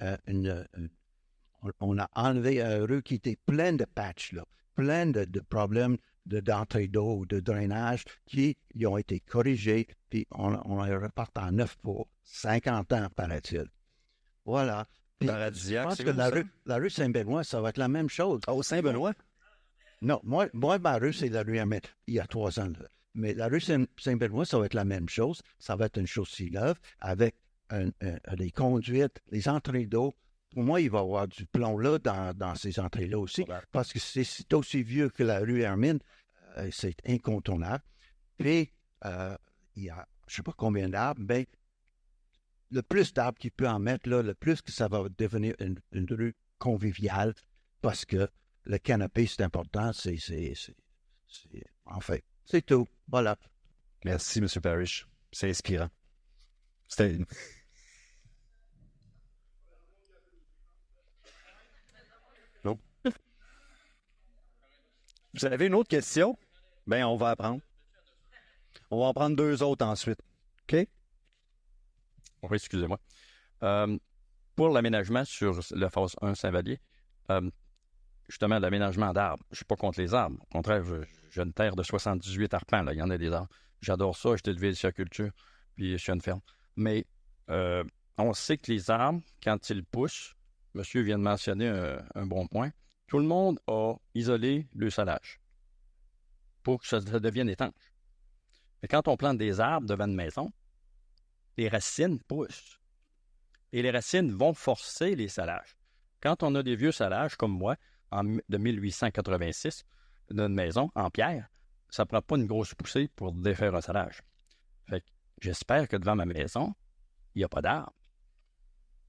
on a enlevé une rue qui était pleine de patchs, là, plein de problèmes d'entrée d'eau ou de drainage qui ont été corrigés. Puis on les repart en neuf pour 50 ans, paraît-il. Voilà. Puis, je pense que la rue Saint-Benoît, ça va être la même chose. Au Saint-Benoît? Non, moi, ma rue, c'est la rue Hermine, il y a 3 ans. Là. Mais la rue Saint-Benoît, ça va être la même chose. Ça va être une chaussée neuve avec les conduites, les entrées d'eau. Pour moi, il va y avoir du plomb là dans ces entrées-là aussi, parce que c'est aussi vieux que la rue Hermine. C'est incontournable. Puis, il y a, je ne sais pas combien d'arbres, mais le plus d'arbres qu'il peut en mettre, là, le plus que ça va devenir une rue conviviale, parce que le canopé, c'est important, en fait, c'est tout. Voilà. Merci, M. Parrish. C'est inspirant. Non? Vous avez une autre question? Bien, on va apprendre. On va en prendre 2 autres ensuite. OK? Oui, excusez-moi. Pour l'aménagement sur la phase 1 Saint-Vallier, justement, l'aménagement d'arbres. Je ne suis pas contre les arbres. Au contraire, j'ai une terre de 78 arpents. Là. Il y en a des arbres. J'adore ça. J'étais élevé de culture. Puis je suis une ferme. Mais on sait que les arbres, quand ils poussent, monsieur vient de mentionner un bon point, tout le monde a isolé le salage pour que ça devienne étanche. Mais quand on plante des arbres devant une maison, les racines poussent. Et les racines vont forcer les salages. Quand on a des vieux salages, comme moi, de 1886, d'une maison en pierre, ça ne prend pas une grosse poussée pour défaire un salage. Fait que j'espère que devant ma maison, il n'y a pas d'arbre.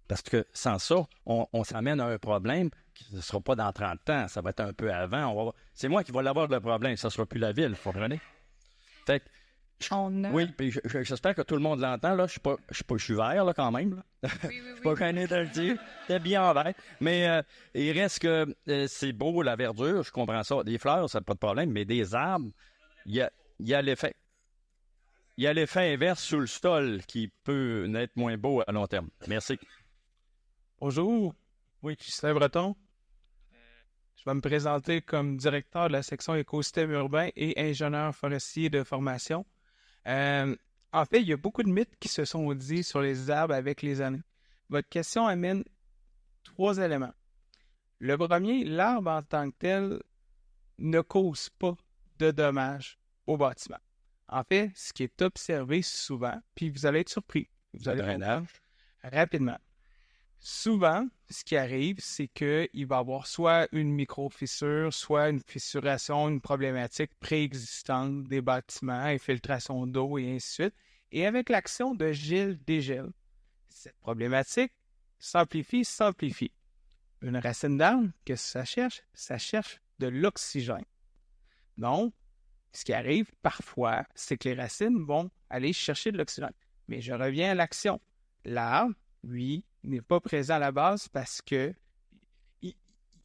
Parce que sans ça, on s'amène à un problème qui ne sera pas dans 30 ans, ça va être un peu avant. C'est moi qui vais l'avoir le problème, ça ne sera plus la ville, vous comprenez? Fait que, oui, puis j'espère que tout le monde l'entend, là. Je suis vert, là, quand même. Là. Je suis pas gêné de le dire. T'es bien en vert. Mais il reste que c'est beau, la verdure, je comprends ça. Des fleurs, ça n'a pas de problème, mais des arbres, il y a l'effet. Il y a l'effet inverse sous le sol qui peut être moins beau à long terme. Merci. Bonjour. Oui, Justin Breton. Je vais me présenter comme directeur de la section écosystème urbain et ingénieur forestier de formation. En En fait, il y a beaucoup de mythes qui se sont dits sur les arbres avec les années. Votre question amène 3 éléments. Le premier, l'arbre en tant que tel ne cause pas de dommages au bâtiment. En fait, ce qui est observé souvent, puis vous allez être surpris, vous allez comprendre rapidement. Souvent, ce qui arrive, c'est qu'il va y avoir soit une micro-fissure, soit une fissuration, une problématique préexistante des bâtiments, infiltration d'eau et ainsi de suite. Et avec l'action de gel-dégel, cette problématique s'amplifie. Une racine d'arbre, qu'est-ce que ça cherche? Ça cherche de l'oxygène. Donc, ce qui arrive parfois, c'est que les racines vont aller chercher de l'oxygène. Mais je reviens à l'action. L'arbre, lui, n'est pas présent à la base parce que il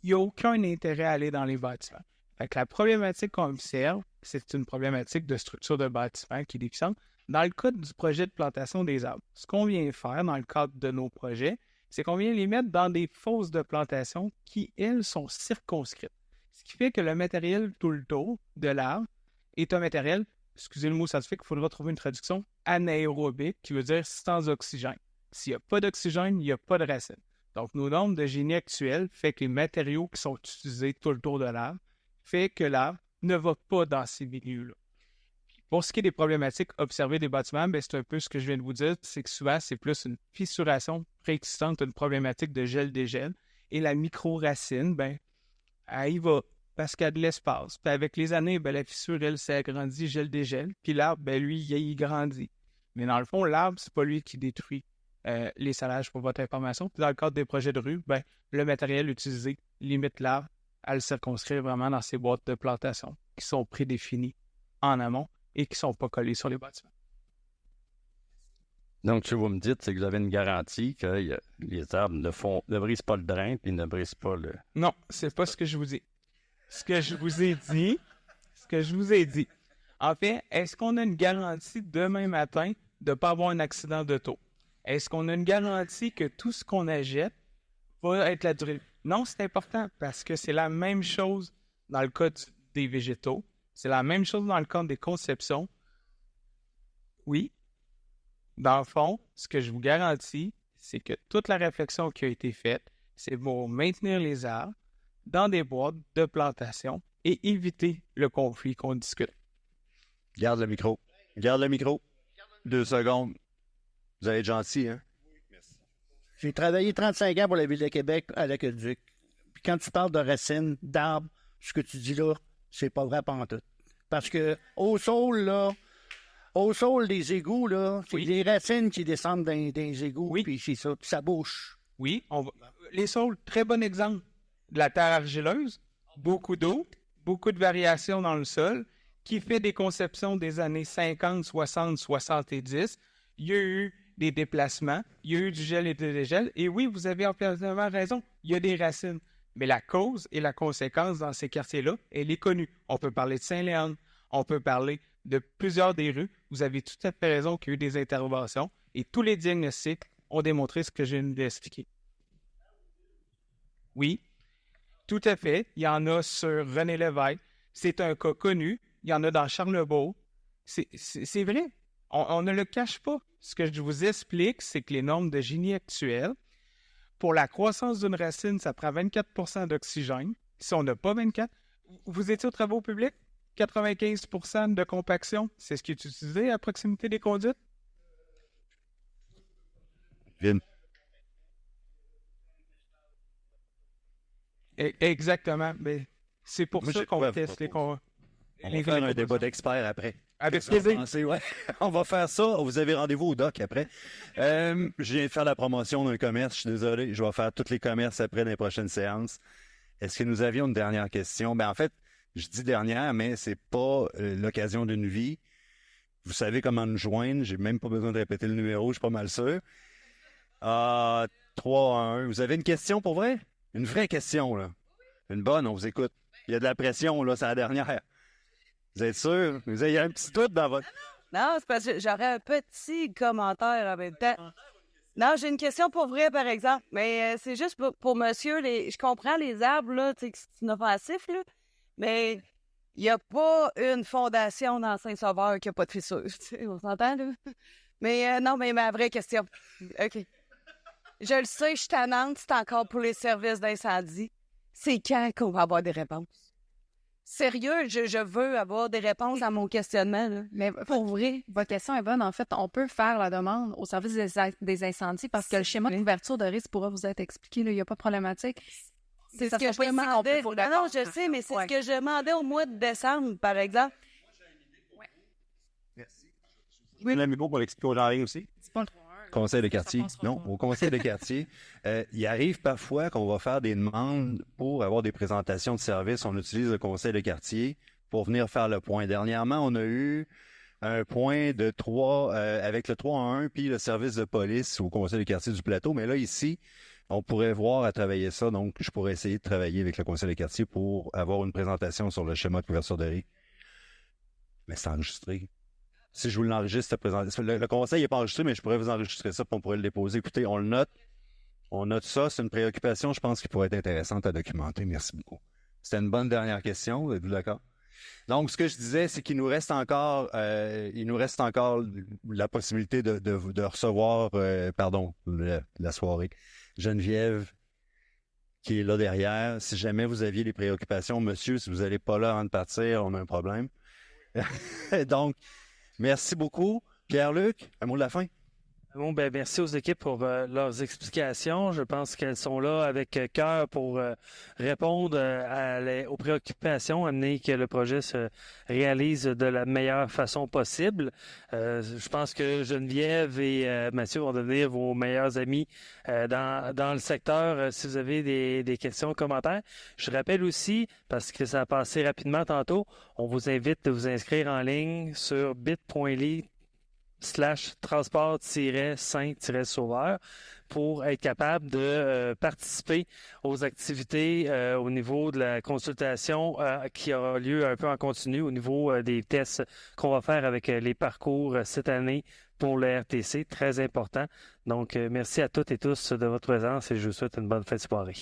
n'y a aucun intérêt à aller dans les bâtiments. Fait que la problématique qu'on observe, c'est une problématique de structure de bâtiment qui est déficiente. Dans le cadre du projet de plantation des arbres, ce qu'on vient faire dans le cadre de nos projets, c'est qu'on vient les mettre dans des fosses de plantation qui, elles, sont circonscrites. Ce qui fait que le matériel tout le tour de l'arbre est un matériel, excusez le mot scientifique, il faudra trouver une traduction, anaérobique, qui veut dire sans oxygène. S'il n'y a pas d'oxygène, il n'y a pas de racine. Donc, nos normes de génie actuelles fait que les matériaux qui sont utilisés tout le tour de l'arbre fait que l'arbre ne va pas dans ces milieux-là. Pour ce qui est des problématiques observées des bâtiments, c'est un peu ce que je viens de vous dire, c'est que souvent, c'est plus une fissuration préexistante, une problématique de gel-dégel. Et la micro-racine, elle y va parce qu'il y a de l'espace. Puis avec les années, la fissure, elle, s'est agrandie, gel-dégel. Puis l'arbre, lui, il grandit. Mais dans le fond, l'arbre, c'est pas lui qui détruit les salages pour votre information. Puis dans le cadre des projets de rue, le matériel utilisé limite l'arbre à le circonscrire vraiment dans ces boîtes de plantation qui sont prédéfinies en amont et qui ne sont pas collées sur les bâtiments. Donc, ce que vous me dites, c'est que vous avez une garantie que les arbres ne brisent pas le drain et ne brisent pas le... Non, c'est pas ce que je vous dis. Ce que je vous ai dit, en fait, est-ce qu'on a une garantie demain matin de ne pas avoir un accident d'auto? Est-ce qu'on a une garantie que tout ce qu'on achète va être la durée? Non, c'est important parce que c'est la même chose dans le cas des végétaux. C'est la même chose dans le cadre des conceptions. Oui. Dans le fond, ce que je vous garantis, c'est que toute la réflexion qui a été faite, c'est pour maintenir les arbres dans des boîtes de plantation et éviter le conflit qu'on discute. Garde le micro. 2 secondes. Vous allez être gentil, hein? J'ai travaillé 35 ans pour la Ville de Québec à l'Aqueduc. Puis quand tu parles de racines, d'arbres, ce que tu dis là, c'est pas vrai pantoute. Parce que au sol des égouts, là, c'est les racines qui descendent dans les égouts, puis c'est ça, puis ça bouche. Oui, les sols, très bon exemple. De la terre argileuse, beaucoup d'eau, beaucoup de variations dans le sol, qui fait des conceptions des années 50, 60, 70. Il y a eu des déplacements, il y a eu du gel et du dégel, et oui, vous avez entièrement raison, il y a des racines. Mais la cause et la conséquence dans ces quartiers-là, elle est connue. On peut parler de Saint-Léon, on peut parler de plusieurs des rues. Vous avez tout à fait raison qu'il y a eu des interventions, et tous les diagnostics ont démontré ce que je viens d'expliquer. Oui, tout à fait. Il y en a sur René Lévesque. C'est un cas connu. Il y en a dans Charlebourg. C'est vrai. On ne le cache pas. Ce que je vous explique, c'est que les normes de génie actuelles, pour la croissance d'une racine, ça prend 24 d'oxygène. Si on n'a pas 24, vous étiez aux travaux publics, 95 de compaction, c'est ce qui est utilisé à proximité des conduites? Vin. Exactement. Mais c'est pour ça qu'on teste les On va faire un débat d'experts après. Avec plaisir. On va faire ça. Vous avez rendez-vous au doc après. Je viens de faire la promotion d'un commerce. Je suis désolé. Je vais faire tous les commerces après dans les prochaines séances. Est-ce que nous avions une dernière question? En fait, je dis dernière, mais c'est pas l'occasion d'une vie. Vous savez comment nous joindre. J'ai même pas besoin de répéter le numéro. Je suis pas mal sûr. 3-1. Vous avez une question pour vrai? Une vraie question, là. Une bonne, on vous écoute. Il y a de la pression, là, c'est la dernière. Vous êtes sûr? Vous avez un petit doute dans votre... Non, c'est parce que j'aurais un petit commentaire en même temps. Non, j'ai une question pour vrai, par exemple. Mais c'est juste pour monsieur. Je comprends les arbres, là, c'est inoffensif, là. Mais Il n'y a pas une fondation dans Saint-Sauveur qui n'a pas de fissure. On s'entend, là? Mais non, mais ma vraie question. OK. Je le sais, je suis tannante, c'est encore pour les services d'incendie. C'est quand qu'on va avoir des réponses? Sérieux, je veux avoir des réponses à mon questionnement. Là. Mais pour vrai, votre question est bonne. En fait, on peut faire la demande au service des incendies parce que le schéma de couverture de risque pourra vous être expliqué. Là, il n'y a pas de problématique. C'est ce que je demandais. Non, je sais, mais c'est ce que je demandais au mois de décembre, par exemple. Oui. L'amigo pour l'expliquer aux gens en ligne aussi. C'est pas le Conseil de quartier. Non, au conseil de quartier, il arrive parfois qu'on va faire des demandes pour avoir des présentations de services. On utilise le conseil de quartier pour venir faire le point. Dernièrement, on a eu un point de 3 avec le 3 en 1 puis le service de police au conseil de quartier du plateau. Mais là, ici, on pourrait voir à travailler ça. Donc, je pourrais essayer de travailler avec le conseil de quartier pour avoir une présentation sur le schéma de couverture de risque. Mais c'est enregistré. Si je vous l'enregistre, le conseil n'est pas enregistré, mais je pourrais vous enregistrer ça, puis on pourrait le déposer. Écoutez, on le note. On note ça. C'est une préoccupation, je pense, qui pourrait être intéressante à documenter. Merci beaucoup. C'était une bonne dernière question. Êtes-vous d'accord? Donc, ce que je disais, c'est qu'il nous reste encore, la possibilité de recevoir, la soirée. Geneviève, qui est là derrière. Si jamais vous aviez des préoccupations, monsieur, si vous n'allez pas là avant de partir, on a un problème. Donc, merci beaucoup. Pierre-Luc, un mot de la fin? Bon, ben, merci aux équipes pour leurs explications. Je pense qu'elles sont là avec cœur pour répondre aux préoccupations, amener que le projet se réalise de la meilleure façon possible. Je pense que Geneviève et Mathieu vont devenir vos meilleurs amis dans le secteur. Si vous avez des questions, commentaires. Je rappelle aussi, parce que ça a passé rapidement tantôt, on vous invite à vous inscrire en ligne sur bit.ly/transport-saint-sauveur pour être capable de participer aux activités au niveau de la consultation qui aura lieu un peu en continu au niveau des tests qu'on va faire avec les parcours cette année pour le RTC. Très important. Donc, merci à toutes et tous de votre présence et je vous souhaite une bonne fin de soirée.